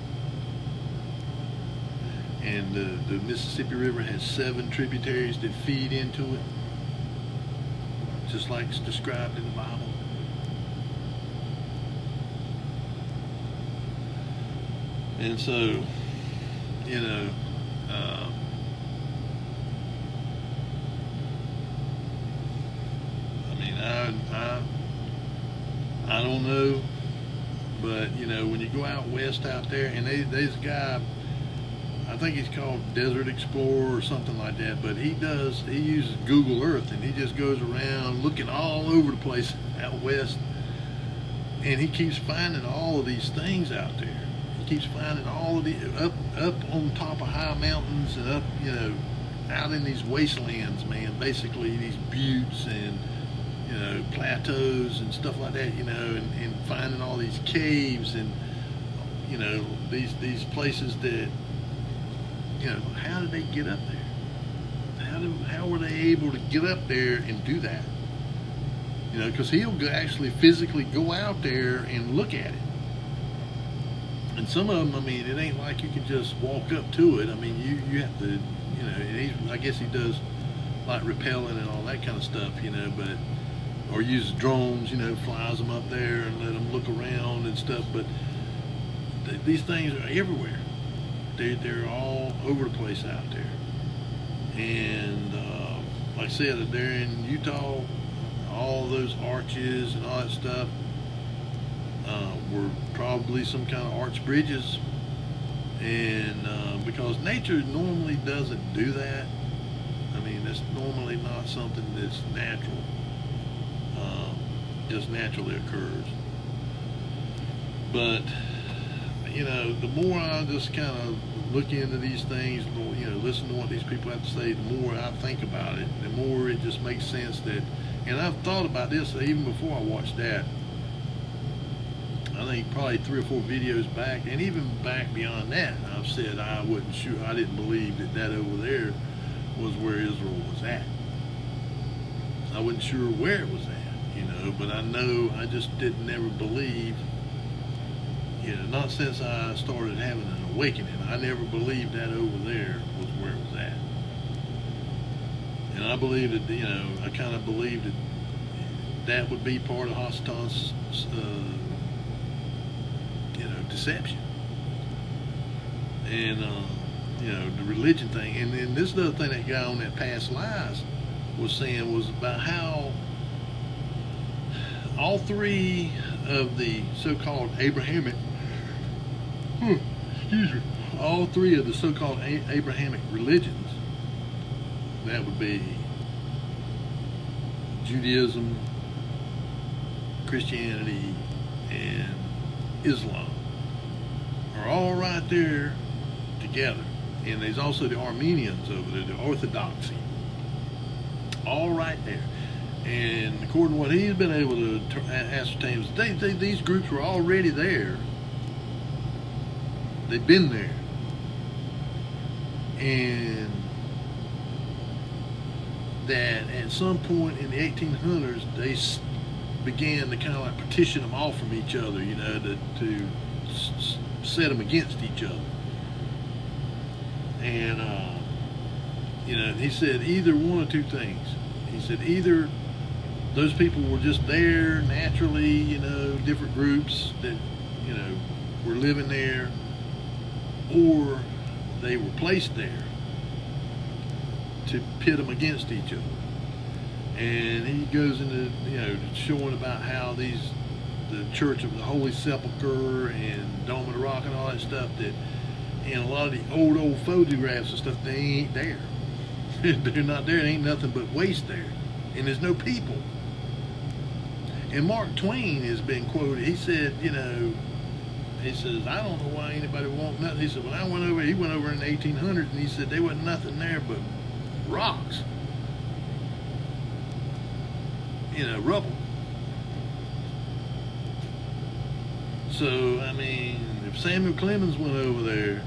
and the Mississippi River has 7 tributaries that feed into it, just like it's described in the Bible. And so, you know, I mean, I don't know, but you know, when you go out west out there, and there's a guy, I think he's called Desert Explorer or something like that, but he uses Google Earth, and he just goes around looking all over the place out west, and he keeps finding all of these things out there. He keeps finding all of the up on top of high mountains and up, you know, out in these wastelands, man, basically these buttes and, you know, plateaus and stuff like that, you know, and finding all these caves and, you know, these places that, you know, how did they get up there? How were they able to get up there and do that? You know, because he'll actually physically go out there and look at it. And some of them, I mean, it ain't like you can just walk up to it. I mean, you have to, you know, I guess he does like rappelling and all that kind of stuff, you know, but, or uses drones, you know, flies them up there and let them look around and stuff. But these things are everywhere. They're all over the place out there. And like I said, they're in Utah. All those arches and all that stuff were probably some kind of arch bridges. And because nature normally doesn't do that. I mean, that's normally not something that's natural. Just naturally occurs. But, you know, the more I just kind of look into these things, you know, listen to what these people have to say, the more I think about it, the more it just makes sense that, and I've thought about this even before I watched that. I think probably 3 or 4 videos back, and even back beyond that, I've said I didn't believe that over there was where Israel was at. I wasn't sure where it was at, you know, but I just didn't never believe, you know, not since I started having an awakening, I never believed that over there was where it was at. And I believed that, you know, I kind of believed that would be part of Hasatan's, you know, deception. And, you know, the religion thing. And then this other thing that guy on that Past Lies was saying was about how all 3 of the so-called Abrahamic, all 3 of the so-called Abrahamic religions, that would be Judaism, Christianity, and Islam, are all right there together. And there's also the Armenians over there, the Orthodoxy, all right there. And according to what he's been able to ascertain, these groups were already there. They've been there. And that at some point in the 1800s, they began to kind of like partition them off from each other, you know, to set them against each other. And, you know, he said either one of 2 things. He said either those people were just there naturally, you know, different groups that, you know, were living there, or they were placed there to pit them against each other. And he goes into, you know, showing about how the Church of the Holy Sepulchre and Dome of the Rock and all that stuff, that in a lot of the old photographs and stuff, they ain't there. They're not there. There ain't nothing but waste there. And there's no people. And Mark Twain has been quoted. He said, you know, he says, I don't know why anybody would want nothing. He said, when I went over, he went over in the 1800s, and he said there wasn't nothing there but rocks. You know, rubble. So, I mean, if Samuel Clemens went over there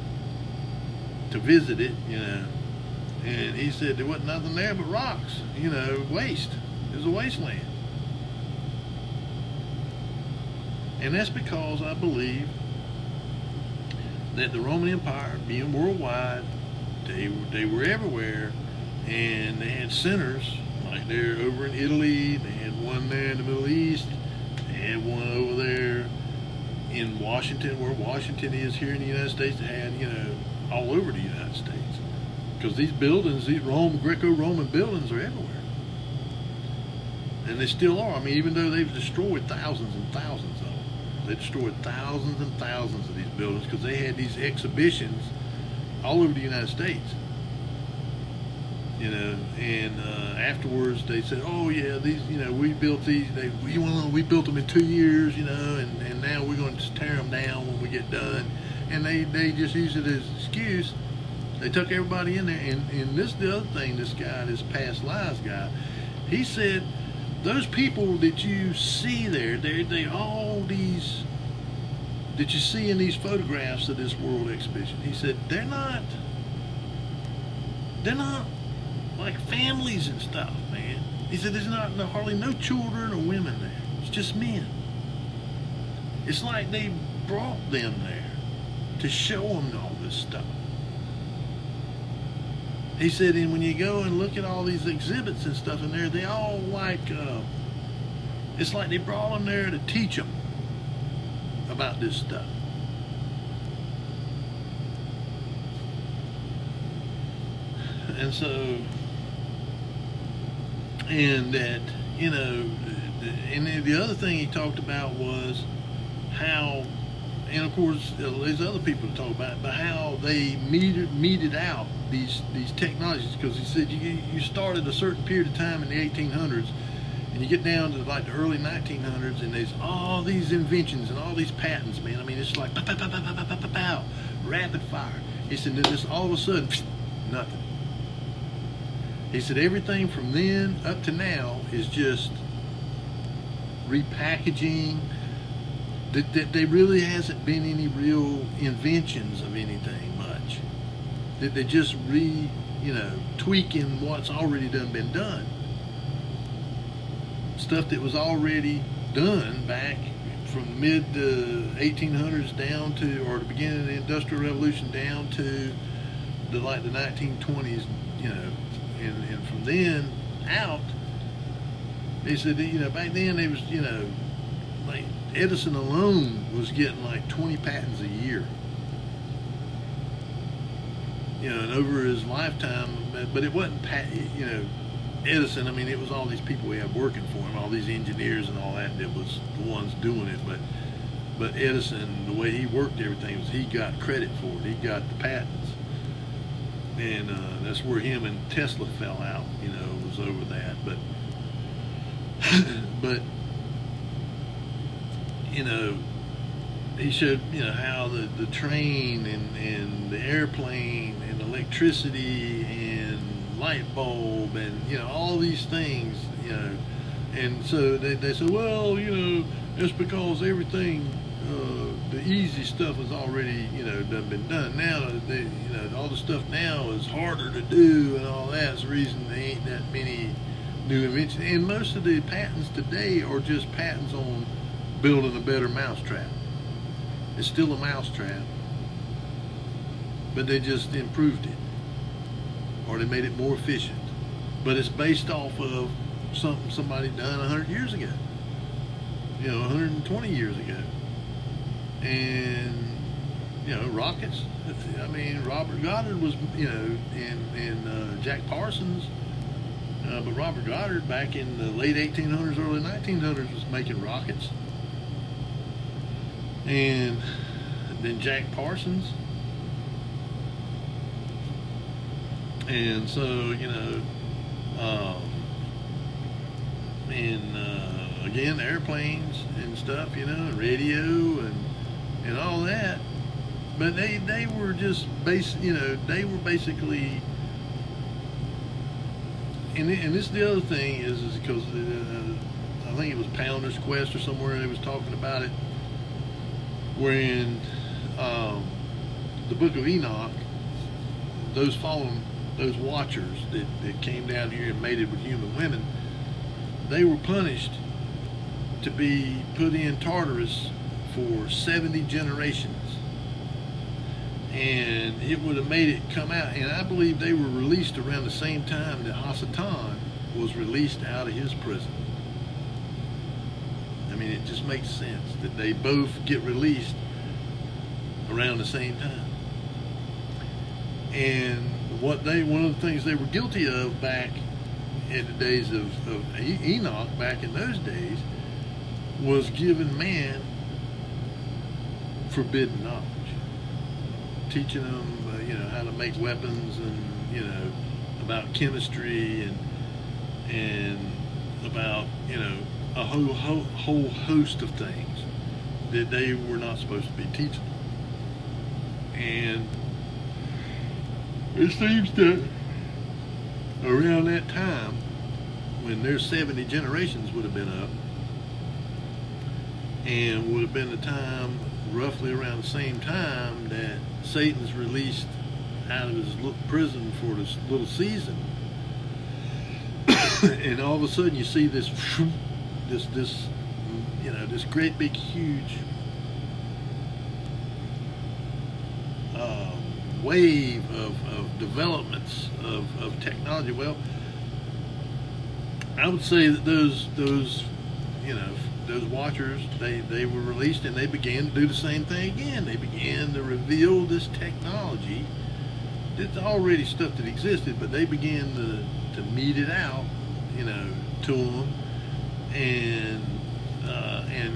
to visit it, you know, and he said there wasn't nothing there but rocks, you know, waste. It was a wasteland. And that's because I believe that the Roman Empire, being worldwide, they were everywhere, and they had centers, like they're over in Italy, they had one there in the Middle East, they had one over there in Washington, where Washington is here in the United States. They had, you know, all over the United States. Because these buildings, these Greco-Roman buildings are everywhere. And they still are. I mean, even though they've destroyed thousands and thousands of them. They destroyed thousands and thousands of these buildings because they had these exhibitions all over the United States. You know, and afterwards they said, oh yeah, these, you know, we built these, we built them in 2 years, you know, and now we're going to just tear them down when we get done. And they just use it as an excuse They took everybody in there, and this the other thing. This guy, this past lives guy, he said those people that you see there, they all these that you see in these photographs of this world exhibition. He said they're not like families and stuff, man. He said there's hardly no children or women there. It's just men. It's like they brought them there to show them all this stuff. He said, and when you go and look at all these exhibits and stuff in there, they all like, it's like they brought them there to teach them about this stuff. And so, and that, you know, and the other thing he talked about was how, and of course there's other people to talk about it, but how they meted out these technologies, because he said you start at a certain period of time in the 1800s and you get down to like the early 1900s and there's all these inventions and all these patents, man. I mean, it's like pow, pow, pow, pow, pow, pow, pow, pow, rapid fire. He said then just all of a sudden nothing. He said everything from then up to now is just repackaging. That there really hasn't been any real inventions of anything much. That they're just tweaking what's already been done. Stuff that was already done back from mid 1800s down to, or the beginning of the Industrial Revolution down to the 1920s, and from then out, they said that, back then they was, like Edison alone was getting like 20 patents a year. And over his lifetime, but it wasn't Edison. I mean, it was all these people we had working for him, all these engineers and all that was the ones doing it. But Edison, the way he worked everything was he got credit for it. He got the patents, and that's where him and Tesla fell out. Was over that. But he showed, how the train and the airplane and electricity and light bulb and, all these things, and so they said, well, it's because everything, the easy stuff is already, been done. Now, all the stuff now is harder to do and all that. That's the reason there ain't that many new inventions. And most of the patents today are just patents on building a better mousetrap. It's still a mousetrap, but they just improved it, or they made it more efficient. But it's based off of something somebody done 100 years ago, 120 years ago. And rockets. I mean, Robert Goddard was, and Jack Parsons. But Robert Goddard, back in the late 1800s, early 1900s, was making rockets. And then Jack Parsons. And so, again, airplanes and stuff, radio and all that. But they were just they were basically, and this the other thing is because I think it was Pounder's Quest or somewhere they was talking about it, where in the Book of Enoch, those watchers that came down here and mated with human women, they were punished to be put in Tartarus for 70 generations. And it would have made it come out, and I believe they were released around the same time that Hasatan was released out of his prison. I mean, it just makes sense that they both get released around the same time. And one of the things they were guilty of back in the days of Enoch, back in those days, was giving man forbidden knowledge, teaching them, how to make weapons, and about chemistry and about a whole host of things that they were not supposed to be teaching. And It seems that around that time, when their 70 generations would have been up, and would have been the time, roughly around the same time, that Satan's released out of his prison for this little season. And all of a sudden you see this this great big huge wave of developments of technology. Well, I would say that those watchers, they were released, and they began to do the same thing again. They began to reveal this technology. It's already stuff that existed, but they began to mete it out, to them, and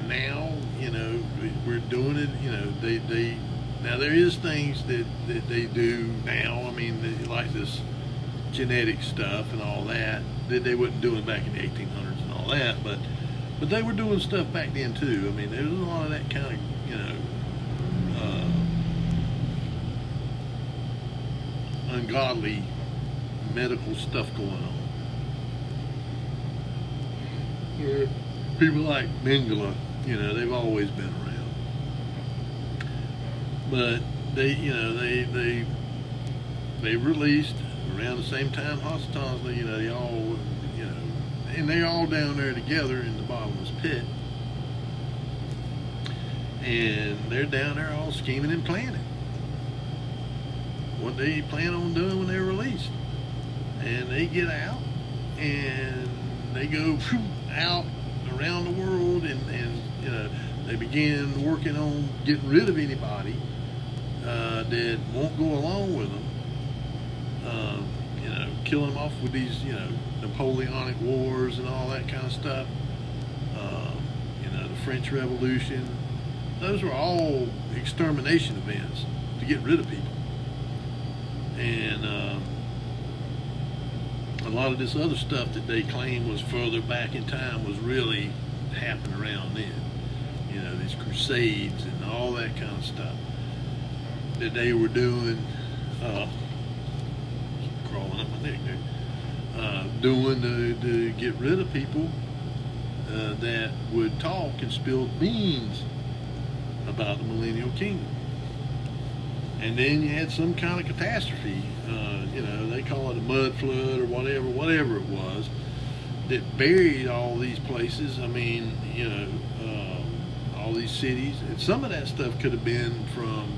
now, we're doing it. They now there is things that they do now. I mean, like this genetic stuff and all that they wasn't doing back in the 1800s and all that, but they were doing stuff back then too. I mean, there was a lot of that kind of, ungodly medical stuff going on. Yeah. People like Mengele, they've always been around, but they released around the same time horizontally. They all, and they're all down there together in the bottomless pit, and they're down there all scheming and planning what they plan on doing when they're released. And they get out, and they go out around the world, and they begin working on getting rid of anybody that won't go along with them. Killing them off with these, Napoleonic wars and all that kind of stuff. The French Revolution. Those were all extermination events to get rid of people. And a lot of this other stuff that they claim was further back in time was really happening around then. These crusades and all that kind of stuff that they were doing. Crawling up my neck there. Doing to get rid of people that would talk and spill beans about the millennial kingdom. And then you had some kind of catastrophe, they call it a mud flood or whatever it was, that buried all these places. I mean, all these cities. And some of that stuff could have been from,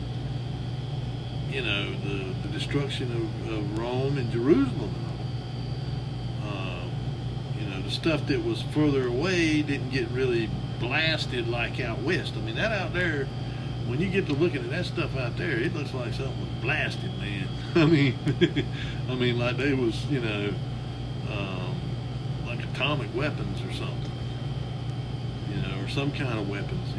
the destruction of Rome and Jerusalem and all. The stuff that was further away didn't get really blasted like out west. I mean, that out there, when you get to looking at that stuff out there, it looks like something was blasted, man. I mean, like they was, like atomic weapons or something, or some kind of weapons,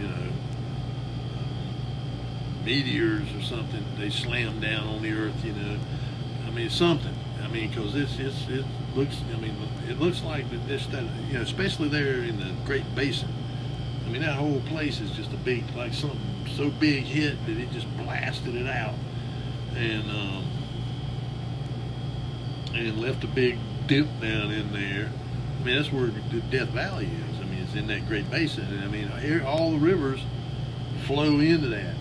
meteors or something. They slammed down on the earth, I mean, something. I mean, because it looks. I mean, it looks like that, especially there in the Great Basin. I mean, that whole place is just a big, like something so big hit that it just blasted it out, and left a big dip down in there. I mean, that's where the Death Valley is. I mean, it's in that Great Basin, and I mean, all the rivers flow into that,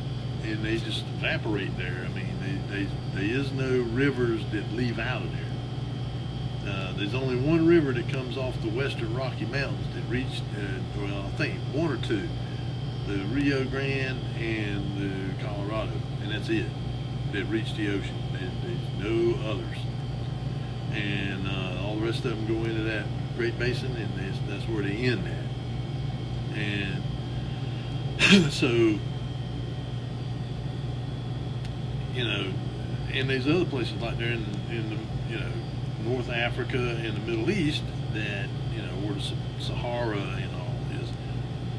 and they just evaporate there. I mean, there is no rivers that leave out of there. There's only one river that comes off the western Rocky Mountains that reached, well, I think one or two, the Rio Grande and the Colorado, and that's it, that reach the ocean. There's no others. And all the rest of them go into that Great Basin, and that's where they end at. And so, and there's other places like there in the, North Africa and the Middle East that, where the Sahara and all is,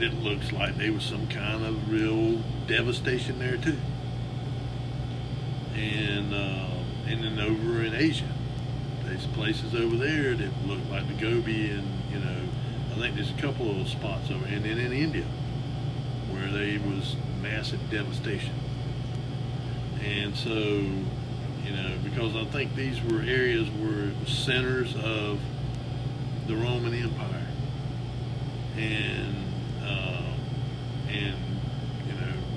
it looks like there was some kind of real devastation there too. And then over in Asia, there's places over there that look like the Gobi, and I think there's a couple of spots over, and then in India where there was massive devastation. And so because I think these were areas where it was centers of the Roman Empire, and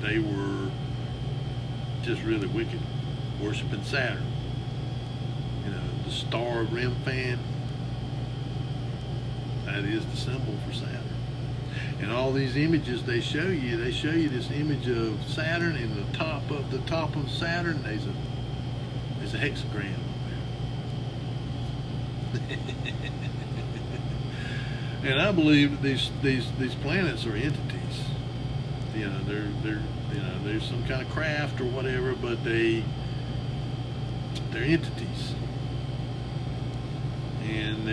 they were just really wicked, worshiping Saturn. The star of Remphan, that is the symbol for Saturn. And all these images they show you this image of Saturn, and the top of Saturn there's a hexagram up there. And I believe that these planets are entities. There's some kind of craft or whatever, but they're entities. And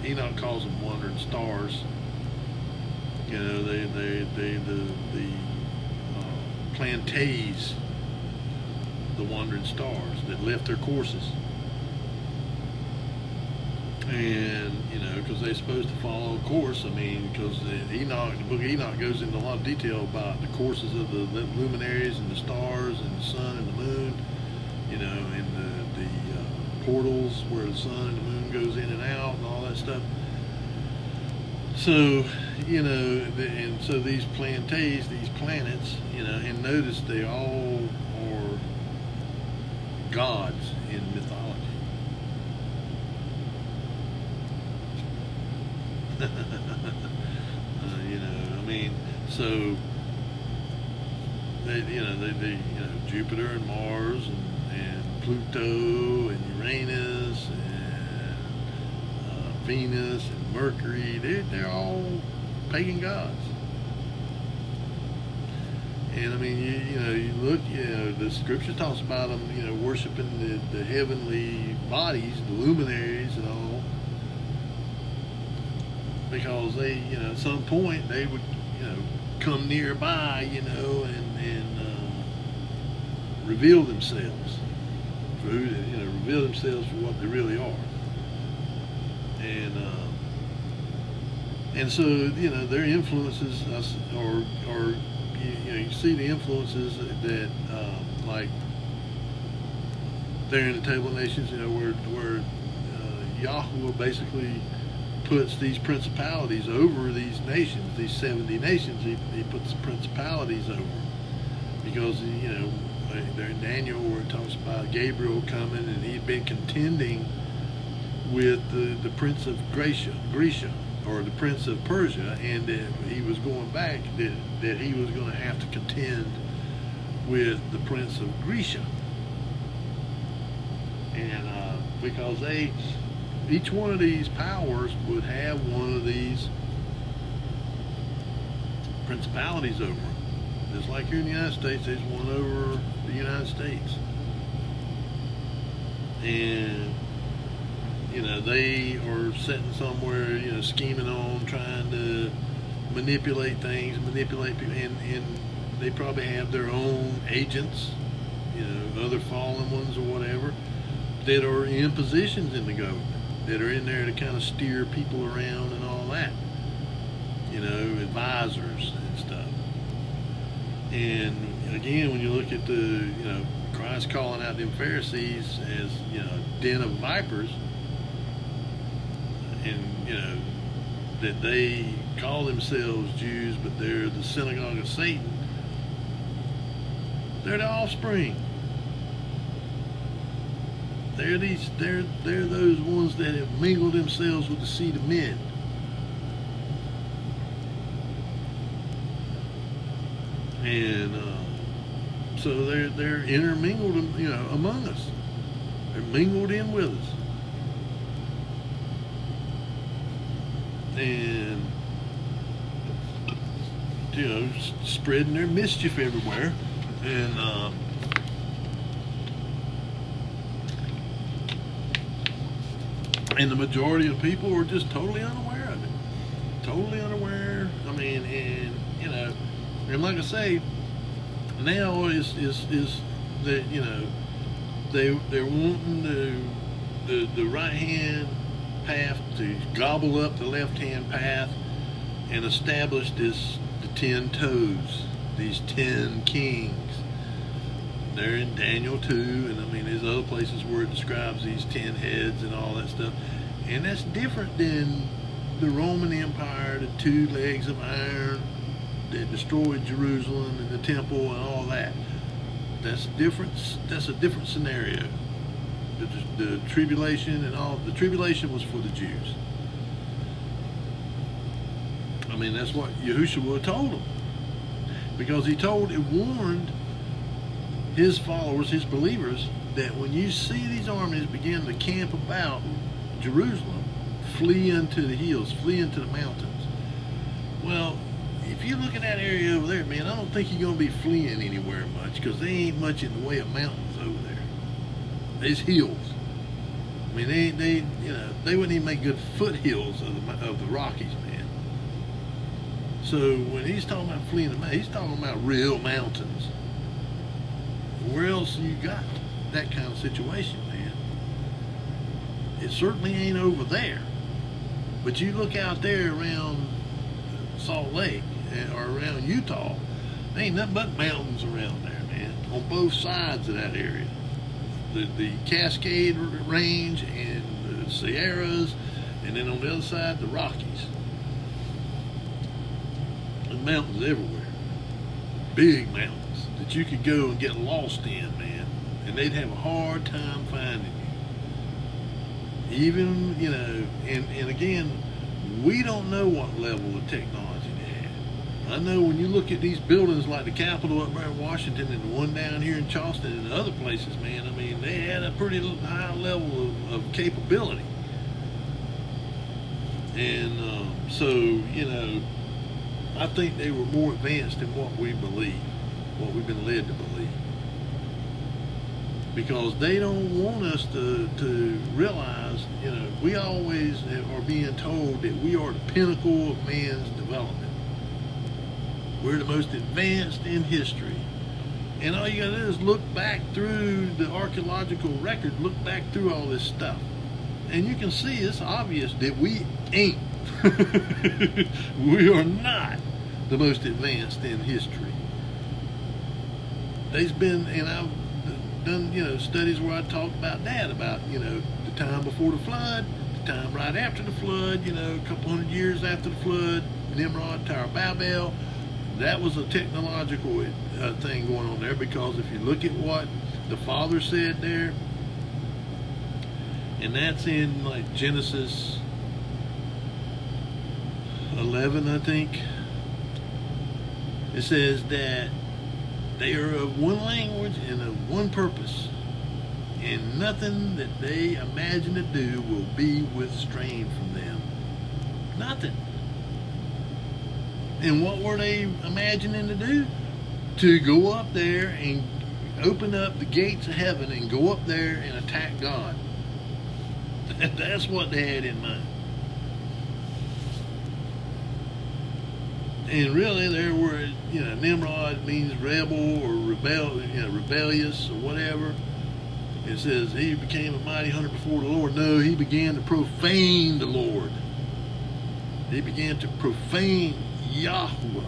Enoch calls them wandering stars. The Plantays, the wandering stars that left their courses. And because they're supposed to follow a course. I mean, because the book of Enoch goes into a lot of detail about the courses of the luminaries and the stars and the sun and the moon, and the portals where the sun and the moon goes in and out and all that stuff. So, and so these Plantays, these planets, and notice they all are gods in mythology. So they Jupiter and Mars and Pluto and Uranus and Venus and Mercury, they're all pagan gods. And I mean, you look, the scripture talks about them, worshiping the heavenly bodies, the luminaries and all, because they, at some point they would, come nearby, and reveal themselves, reveal themselves for what they really are. And so, their influences, or you see the influences that, like, there in the Table of Nations, where Yahweh basically puts these principalities over these nations, these 70 nations. He puts principalities over, because there in Daniel where it talks about Gabriel coming, and he'd been contending with the prince of Grecia, or the prince of Persia, and he was going back that he was going to have to contend with the prince of Grecia, and because each one of these powers would have one of these principalities over them. Just like here in the United States, there's one over the United States. And, they are sitting somewhere, scheming on, trying to manipulate things, manipulate people, and they probably have their own agents, other fallen ones or whatever, that are in positions in the government, that are in there to kind of steer people around and all that, advisors and stuff. And again, when you look at Christ calling out them Pharisees as, a den of vipers, and, that they call themselves Jews, but they're the synagogue of Satan, they're the offspring. They're those ones that have mingled themselves with the seed of men. And so they're intermingled, among us. They're mingled in with us. And spreading their mischief everywhere. And the majority of people are just totally unaware of it. Totally unaware. I mean, and like I say, now is that they're wanting the right hand path to gobble up the left hand path and establish the 10 toes, these 10 kings, They're in Daniel 2, and I mean, there's other places where it describes these 10 heads and all that stuff. And that's different than the Roman Empire, the 2 legs of iron that destroyed Jerusalem and the temple and all that. That's different. That's a different scenario. The tribulation and all. The tribulation was for the Jews. I mean, that's what Yahushua told them, because he warned his followers, his believers, that when you see these armies begin to camp about Jerusalem, flee into the hills, flee into the mountains. Well, if you look at that area over there, man, I don't think you're going to be fleeing anywhere much, because there ain't much in the way of mountains over there. There's hills. I mean, they wouldn't even make good foothills of the Rockies, man. So when he's talking about fleeing the mountains, he's talking about real mountains. Where else you got that kind of situation, man? It certainly ain't over there. But you look out there around Salt Lake or around Utah, there ain't nothing but mountains around there, man, on both sides of that area. The Cascade Range and the Sierras, and then on the other side, the Rockies. There's mountains everywhere. Big mountains that you could go and get lost in, man, and they'd have a hard time finding you. Even, and again, we don't know what level of technology they had. I know when you look at these buildings like the Capitol up there in Washington and the one down here in Charleston and other places, man, I mean, they had a pretty high level of capability. And so, I think they were more advanced than what we believe, what we've been led to believe. Because they don't want us to realize, we always are being told that we are the pinnacle of man's development. We're the most advanced in history. And all you gotta do is look back through the archaeological record, look back through all this stuff. And you can see it's obvious that we ain't. We are not the most advanced in history. There's been, and I've done, studies where I talk about that, about, the time before the flood, the time right after the flood, a couple hundred years after the flood, Nimrod, Tower of Babel. That was a technological thing going on there, because if you look at what the Father said there, and that's in like Genesis 11, I think, it says that they are of one language and of one purpose, and nothing that they imagine to do will be withstrained from them. Nothing. And what were they imagining to do? To go up there and open up the gates of heaven and go up there and attack God. That's what they had in mind. And really, there were, Nimrod means rebel or rebellious or whatever. It says he became a mighty hunter before the Lord. No, he began to profane the Lord. He began to profane Yahweh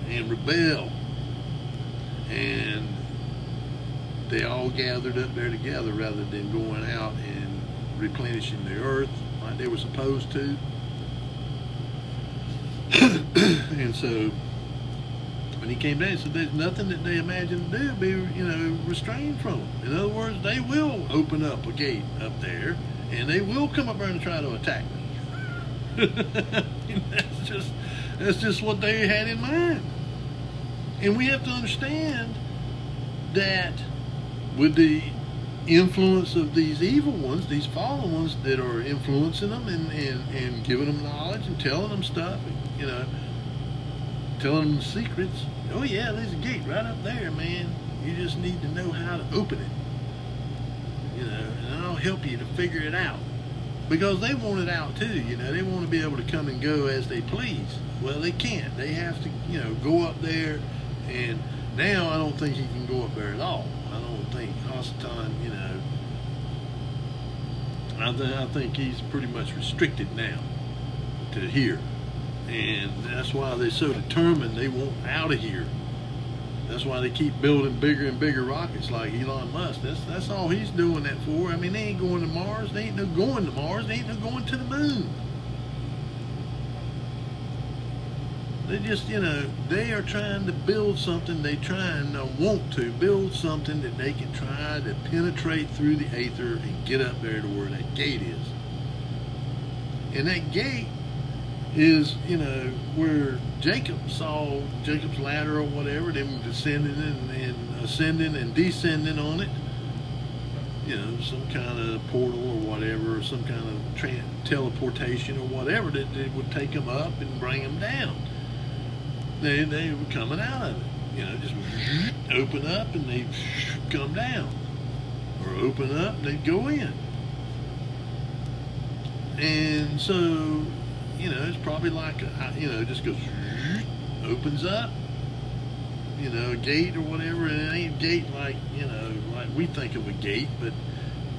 and rebel. And they all gathered up there together rather than going out and replenishing the earth like they were supposed to. And so when he came down, he said there's nothing that they imagine to do be, restrained from them. In other words, they will open up a gate up there, and they will come up there and try to attack me. That's just what they had in mind. And we have to understand that with the influence of these evil ones, these fallen ones that are influencing them and giving them knowledge and telling them stuff, telling them secrets. Oh yeah, there's a gate right up there, man. You just need to know how to open it. And I'll help you to figure it out. Because they want it out too, they want to be able to come and go as they please. Well, they can't. They have to, go up there, and now I don't think he can go up there at all. I don't think Hasatan, I think he's pretty much restricted now to here. And that's why they're so determined they want out of here. That's why they keep building bigger and bigger rockets like Elon Musk. That's all he's doing that for. I mean, they ain't going to Mars. They ain't no going to Mars. They ain't no going to the moon. They just, they are trying to build something. They want to build something that they can try to penetrate through the aether and get up there to where that gate is. And that gate is, where Jacob saw Jacob's ladder or whatever, them descending and ascending and descending on it. Some kind of portal or whatever, or some kind of teleportation or whatever that would take them up and bring them down. They were coming out of it, just open up and they come down, or open up and they go in. And so, it's probably like, it just goes, opens up, a gate or whatever. And it ain't a gate like, like we think of a gate, but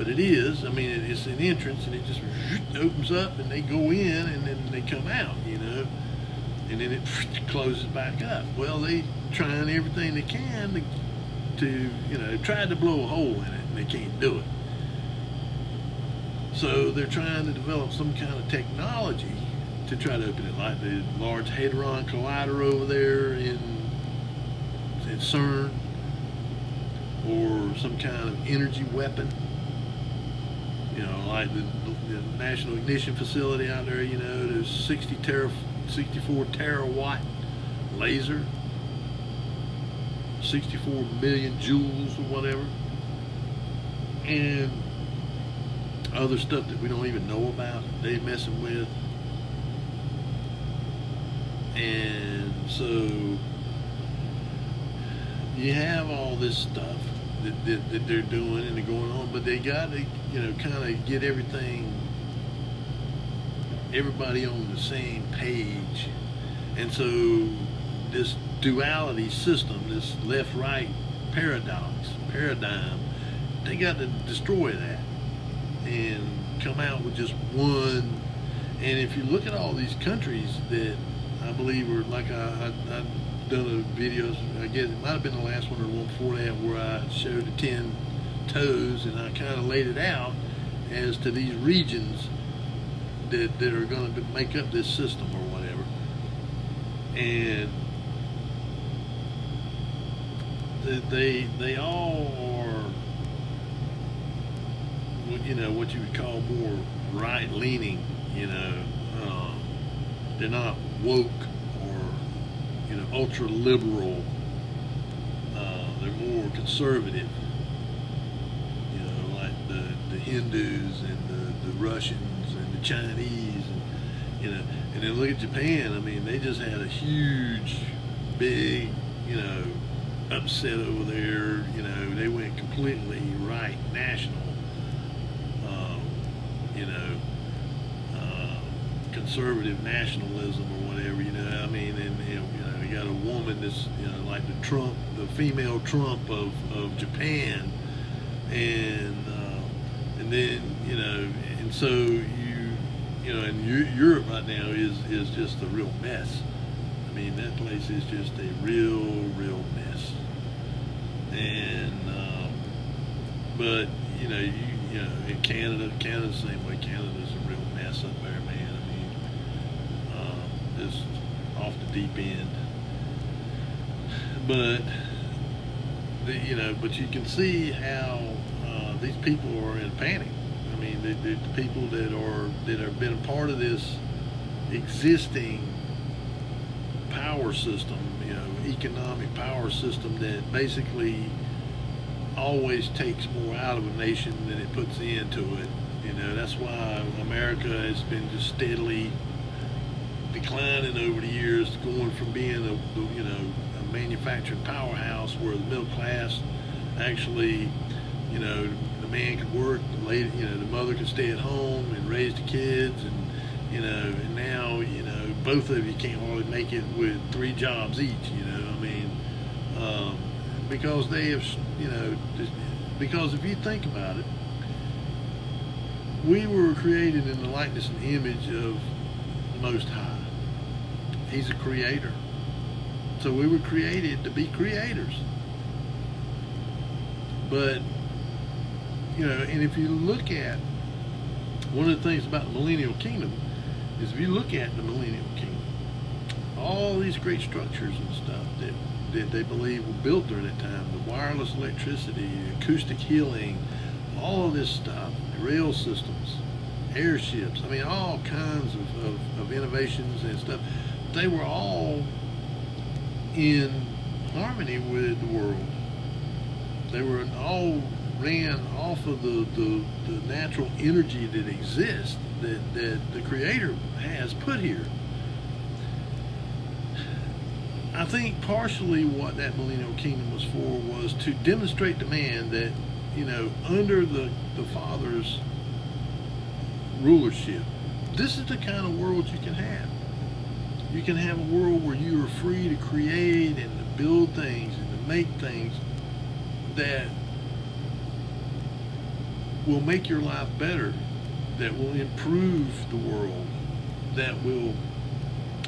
it is. I mean, it's an entrance, and it just opens up and they go in and then they come out, and then it closes back up. Well, they trying everything they can to try to blow a hole in it, and they can't do it. So they're trying to develop some kind of technology to try to open it, like the Large Hadron Collider over there in CERN, or some kind of energy weapon, like the National Ignition Facility out there. There's 64 terawatt laser, 64 million joules or whatever, and other stuff that we don't even know about they messing with. And so you have all this stuff that they're doing and they're going on, but they got to kind of get everybody on the same page. And so this duality system, this left-right paradigm, they got to destroy that and come out with just one. And if you look at all these countries that I believe are, like I've done a video, I guess it might have been the last one or the one before that, where I showed the 10 toes, and I kind of laid it out as to these regions that are going to make up this system or whatever. And they all are, what you would call more right-leaning. They're not woke or ultra-liberal. They're more conservative. Like the Hindus and the Russians and the Chinese, and then look at Japan. I mean, they just had a huge, big, upset over there. They went completely right national. Conservative nationalism or whatever. I mean, and you got a woman that's like the female Trump of Japan, and then and so and Europe right now is just a real mess. I mean, that place is just a real mess. And but in Canada's the same way. Canada's a real mess up there, man. I mean, just off the deep end. But but you can see how these people are in panic. I mean, the people that have been a part of this existing power system, economic power system that basically always takes more out of a nation than it puts into it. That's why America has been just steadily declining over the years, going from being a manufacturing powerhouse where the middle class actually, the man could work, the lady, the mother could stay at home and raise the kids, and now both of you can't hardly make it with 3 jobs each. I mean, because they have, because if you think about it, we were created in the likeness and image of the Most High. He's a creator. So we were created to be creators. But, and if you look at one of the things about the millennial kingdom is if you look at the millennial kingdom, all these great structures and stuff that they believe were built during that time, the wireless electricity, acoustic healing, all of this stuff, rail systems, airships, I mean, all kinds of innovations and stuff, they were all in harmony with the world. They were all ran off of the natural energy that exists that the Creator has put here. I think partially what that millennial kingdom was for was to demonstrate to man that, under the Father's rulership, this is the kind of world you can have. You can have a world where you are free to create and to build things and to make things that will make your life better, that will improve the world, that will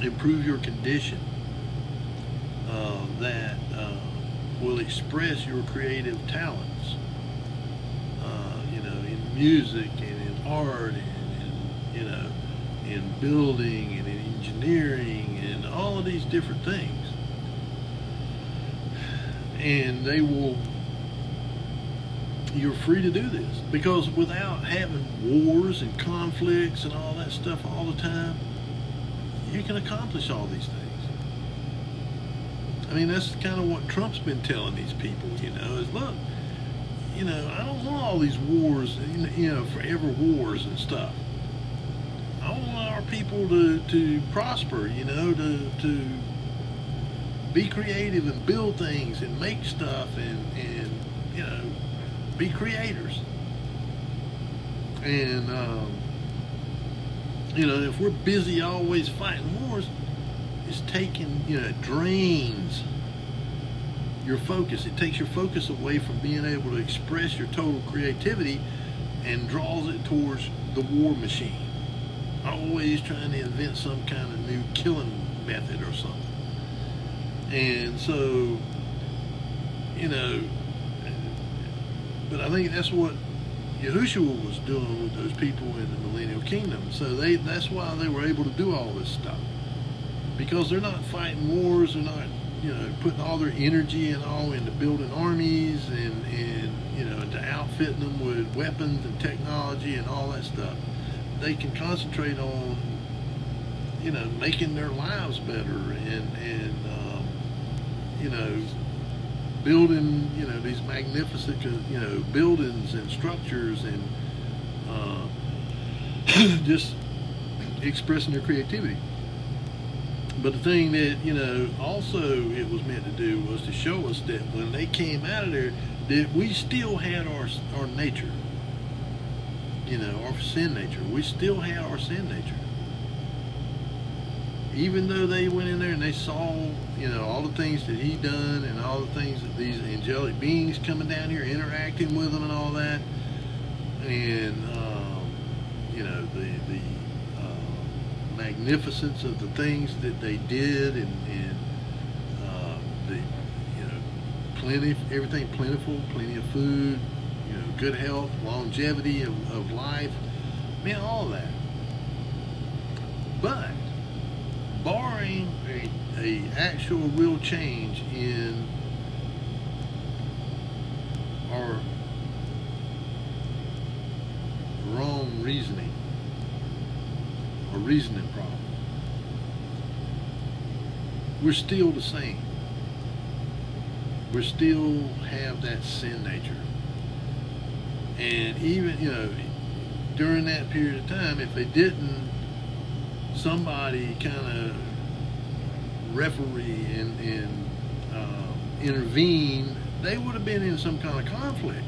improve your condition, that will express your creative talents, in music and in art and in building and in engineering and all of these different things. And you're free to do this, because without having wars and conflicts and all that stuff all the time, you can accomplish all these things. I mean, that's kind of what Trump's been telling these people, is look, I don't want all these wars, forever wars and stuff. I want our people to prosper, to be creative and build things and make stuff and be creators. And, if we're busy always fighting wars, it's taking, it drains your focus. It takes your focus away from being able to express your total creativity and draws it towards the war machine. Always trying to invent some kind of new killing method or something. And so, but I think that's what Yahushua was doing with those people in the millennial kingdom. So that's why they were able to do all this stuff. Because they're not fighting wars, they're not, putting all their energy and all into building armies and into outfitting them with weapons and technology and all that stuff. They can concentrate on, making their lives better and building, these magnificent, buildings and structures and just expressing their creativity. But the thing that, also it was meant to do was to show us that when they came out of there, that we still had our nature, our sin nature. We still had our sin nature. Even though they went in there and they saw, all the things that he done and all the things that these angelic beings coming down here interacting with them and all that, and the magnificence of the things that they did and the plenty, everything plentiful, plenty of food, good health, longevity of life, all of that. But barring a actual real change in our wrong reasoning or reasoning problem, we're still the same. We still have that sin nature. And even, during that period of time, if they didn't, somebody kind of referee and intervene, they would have been in some kind of conflict.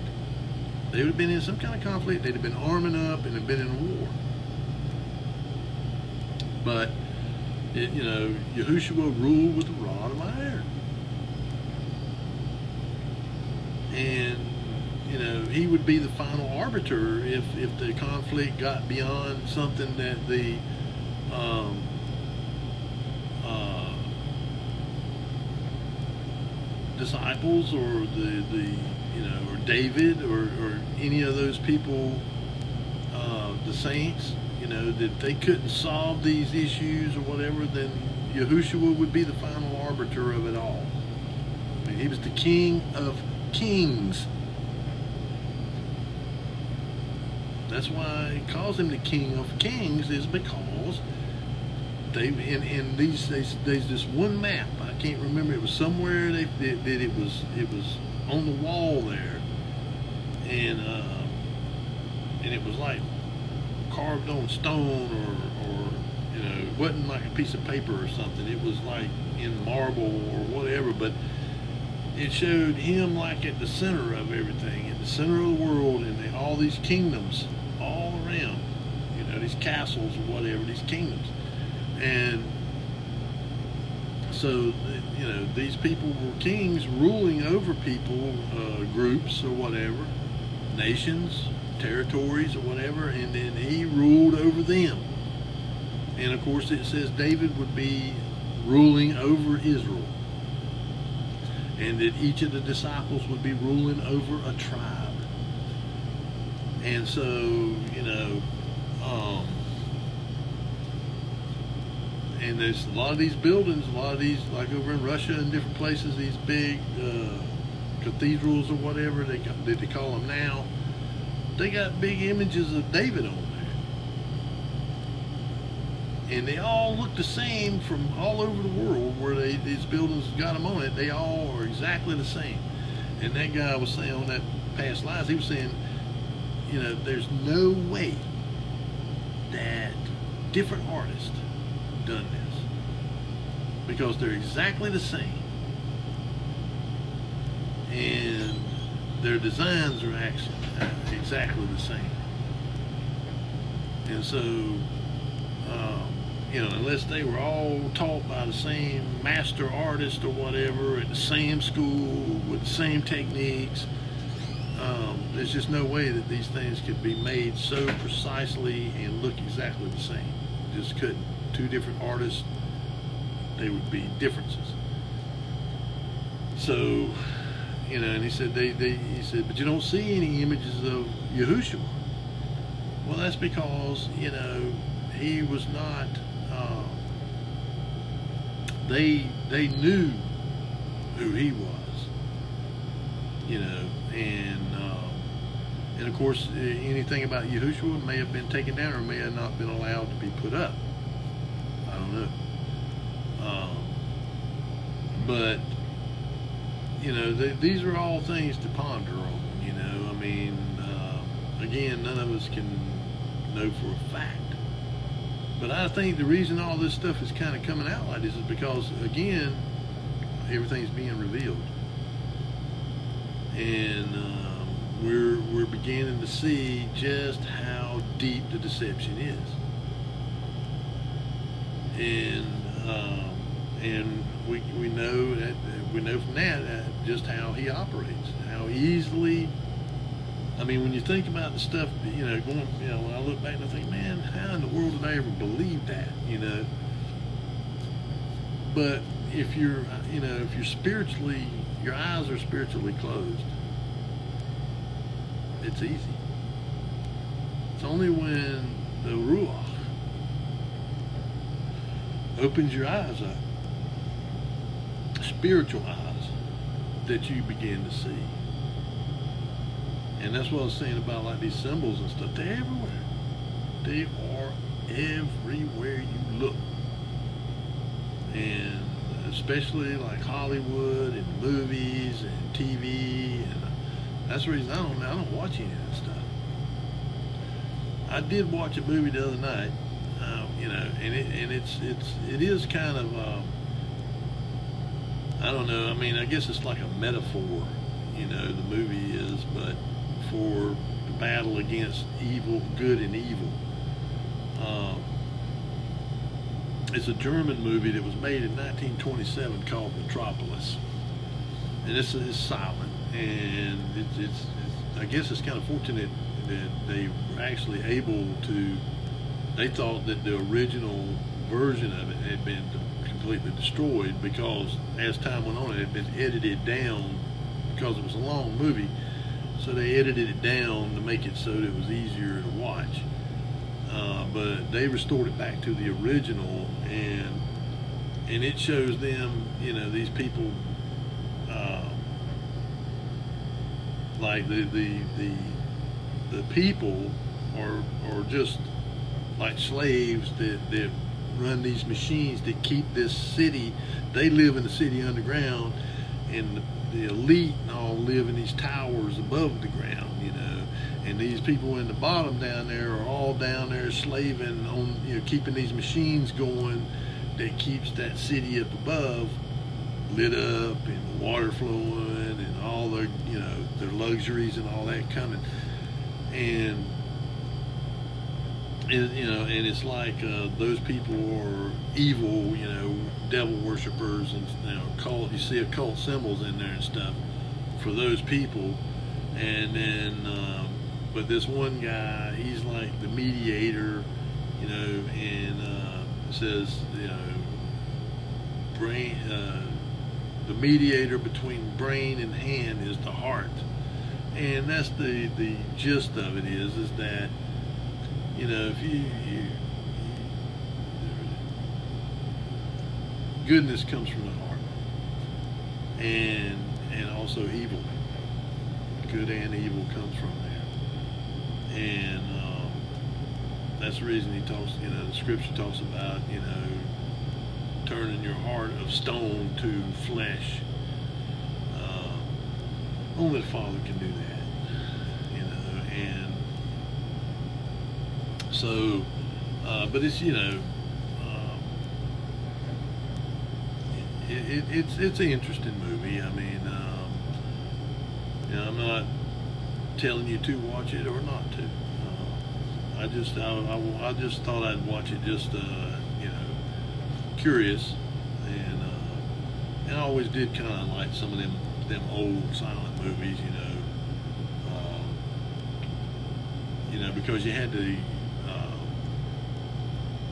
They would have been in some kind of conflict. They'd have been arming up and have been in a war. But, Yahushua ruled with a rod of iron. And, he would be the final arbiter if the conflict got beyond something that disciples or or David or any of those people, the saints, that they couldn't solve these issues or whatever, then Yahushua would be the final arbiter of it all. I mean, he was the King of Kings. That's why he calls him the King of Kings, is because there's this one map. I can't remember. It was somewhere that it was on the wall there, and it was like carved on stone, or it wasn't like a piece of paper or something. It was like in marble or whatever, but it showed him like at the center of everything, at the center of the world, and all these kingdoms all around, these castles or whatever, these kingdoms. And so, these people were kings ruling over people, groups or whatever, nations, territories or whatever, and then he ruled over them. And of course it says David would be ruling over Israel, and that each of the disciples would be ruling over a tribe. And so, and there's a lot of these buildings, a lot of these, like over in Russia and different places, these big cathedrals or whatever they call them now, they got big images of David on there. And they all look the same from all over the world where these buildings got them on it. They all are exactly the same. And that guy was saying on that past lives, he was saying, there's no way that different artists done this, because they're exactly the same, and their designs are actually exactly the same. And so unless they were all taught by the same master artist or whatever at the same school with the same techniques, there's just no way that these things could be made so precisely and look exactly the same. Just couldn't. Two different artists, they would be differences. So, and he said he said, but you don't see any images of Yahushua. Well, that's because he was not. They knew who he was, and of course anything about Yahushua may have been taken down or may have not been allowed to be put up. I don't know. But these are all things to ponder on. I mean, again, none of us can know for a fact. But I think the reason all this stuff is kind of coming out like this is because, again, everything's being revealed, and we're beginning to see just how deep the deception is, and we know from that just how he operates, how easily. I mean, when you think about the stuff, when I look back and I think, man, how in the world did I ever believe that, But if you're spiritually, your eyes are spiritually closed, it's easy. It's only when the Ruach opens your eyes up, spiritual eyes, that you begin to see. And that's what I was saying about like these symbols and stuff. They're everywhere. They are everywhere you look. And especially like Hollywood and movies and TV, and that's the reason I don't watch any of that stuff. I did watch a movie the other night, and it is kind of I don't know. I mean, I guess it's like a metaphor, the movie is, but for the battle against evil, good and evil. It's a German movie that was made in 1927 called Metropolis, and it's silent, and it's I guess it's kind of fortunate that they were actually able to. They thought that the original version of it had been completely destroyed, because as time went on, it had been edited down because it was a long movie. So they edited it down to make it so that it was easier to watch. But they restored it back to the original, and it shows them, these people, like the people are just like slaves that run these machines that keep this city. They live in the city underground, and the elite and all live in these towers above the ground, and these people in the bottom down there are all down there slaving on, keeping these machines going that keeps that city up above lit up, and the water flowing, and all their, their luxuries and all that coming. And and it's like those people are evil, devil worshippers, and cult. You see occult symbols in there and stuff for those people. And then, but this one guy, he's like the mediator, and it says, brain. The mediator between brain and hand is the heart, and that's the gist of it. Is that, if you goodness comes from the heart, and also evil, good and evil comes from there, and that's the reason he talks. The scripture talks about turning your heart of stone to flesh. Only the Father can do that, and so, but it's, it's an interesting movie. I mean, I'm not telling you to watch it or not to. I just thought I'd watch it just, curious, and I always did kind of like some of them old silent movies, because you had to,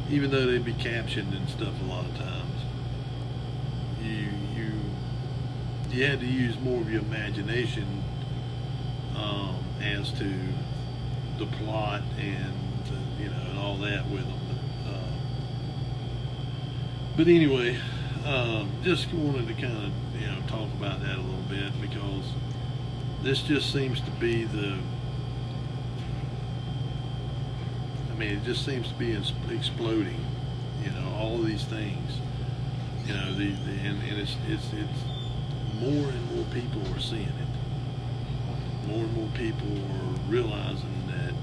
even though they'd be captioned and stuff a lot of times, you had to use more of your imagination as to the plot and and all that with them. But anyway, just wanted to kind of talk about that a little bit, because this just seems to be it just seems to be exploding. All of these things. And it's more and more people are seeing it. More and more people are realizing that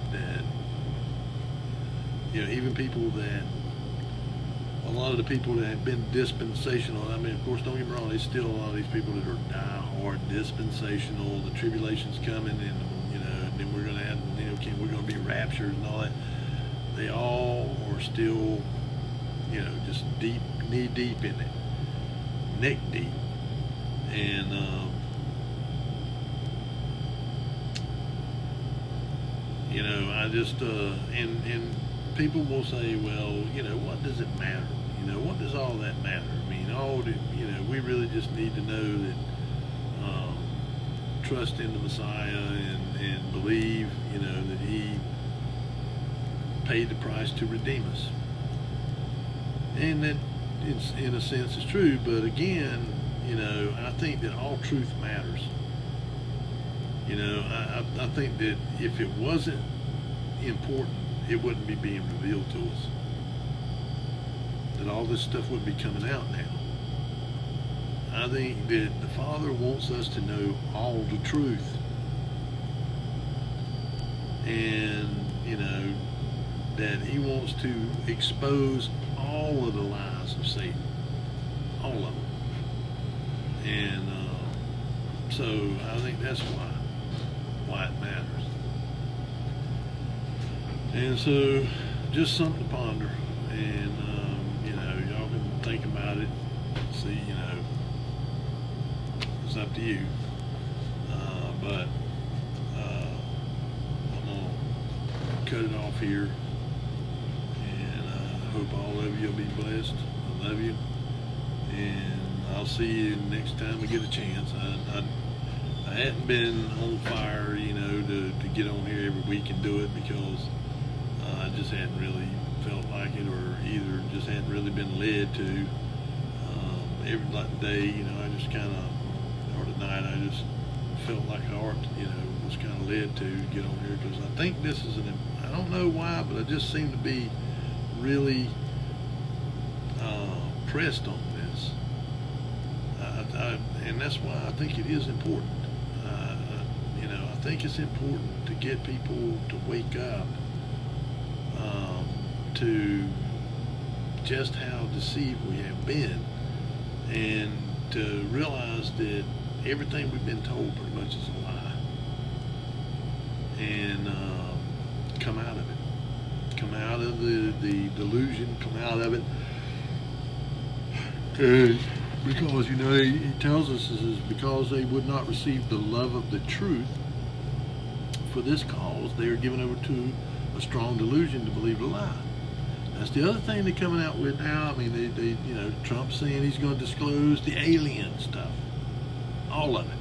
even people that, a lot of the people that have been dispensational, of course, don't get me wrong, there's still a lot of these people that are die-hard dispensational. The tribulation's coming, and and then we're going to have, we're going to be raptured and all that. They all are still, just deep, knee deep in it, neck deep, and I just and people will say, well, what does it matter? What does all that matter? We really just need to know that, trust in the Messiah, and believe, that He paid the price to redeem us. And that, it's, in a sense, is true. But again, I think that all truth matters. I think that if it wasn't important, it wouldn't be being revealed to us. That all this stuff would be coming out now. I think that the Father wants us to know all the truth. And, that He wants to expose all of the lies of Satan. All of them. And so I think that's why it matters. And so, just something to ponder, and y'all can think about it. See, it's up to you. But I'm gonna cut it off here, and I hope all of you will be blessed. I love you. and I'll see you next time we get a chance. I hadn't been on fire, you know, to get on here every week and do it because I just hadn't really felt like it, or either just hadn't really been led to. Every like day, you know, I just kind of, or tonight, I just felt like I ought, you know, was kind of led to get on here because I think this is I don't know why, but I just seem to be really pressed on this. And that's why I think it is important. You know, I think it's important to get people to wake up to just how deceived we have been, and to realize that everything we've been told pretty much is a lie, and come out of it. Come out of the delusion, come out of it. Because, you know, he tells us this is because they would not receive the love of the truth. For this cause, they are given over to a strong delusion to believe a lie. That's the other thing they're coming out with now. I mean, they you know, Trump's saying he's going to disclose the alien stuff, all of it.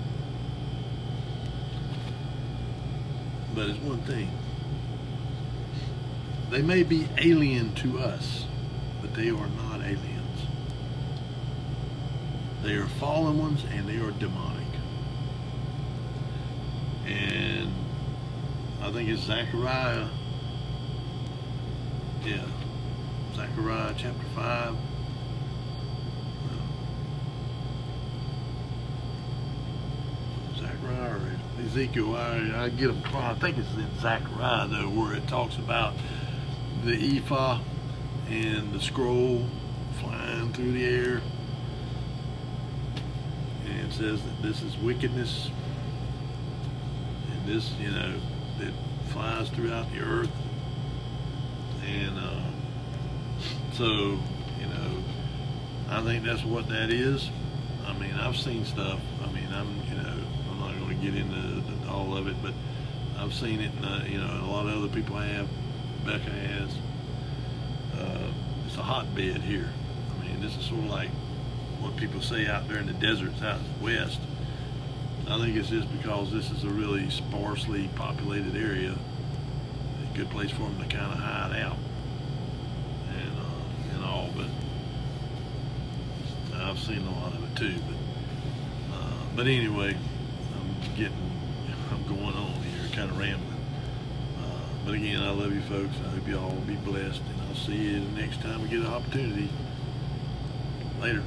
But it's one thing. They may be alien to us, but they are not aliens. They are fallen ones, and they are demonic. And I think it's Zechariah. Yeah. Zechariah chapter 5. Zechariah or Ezekiel. I get them. I think it's in Zechariah, though, where it talks about the ephah and the scroll flying through the air. And it says that this is wickedness. And this, you know, that flies throughout the earth. And so, you know, I think that's what that is. I mean, I've seen stuff. I mean, I'm not going to get into all of it, but I've seen it, and you know, a lot of other people have. Becca has. It's a hotbed here. I mean, this is sort of like what people say out there in the deserts out west. I think it's just because this is a really sparsely populated area, a good place for them to kind of hide out. But I've seen a lot of it too. But anyway, I'm going on here, kind of rambling. But again, I love you folks. I hope you all will be blessed, and I'll see you the next time we get an opportunity. Later.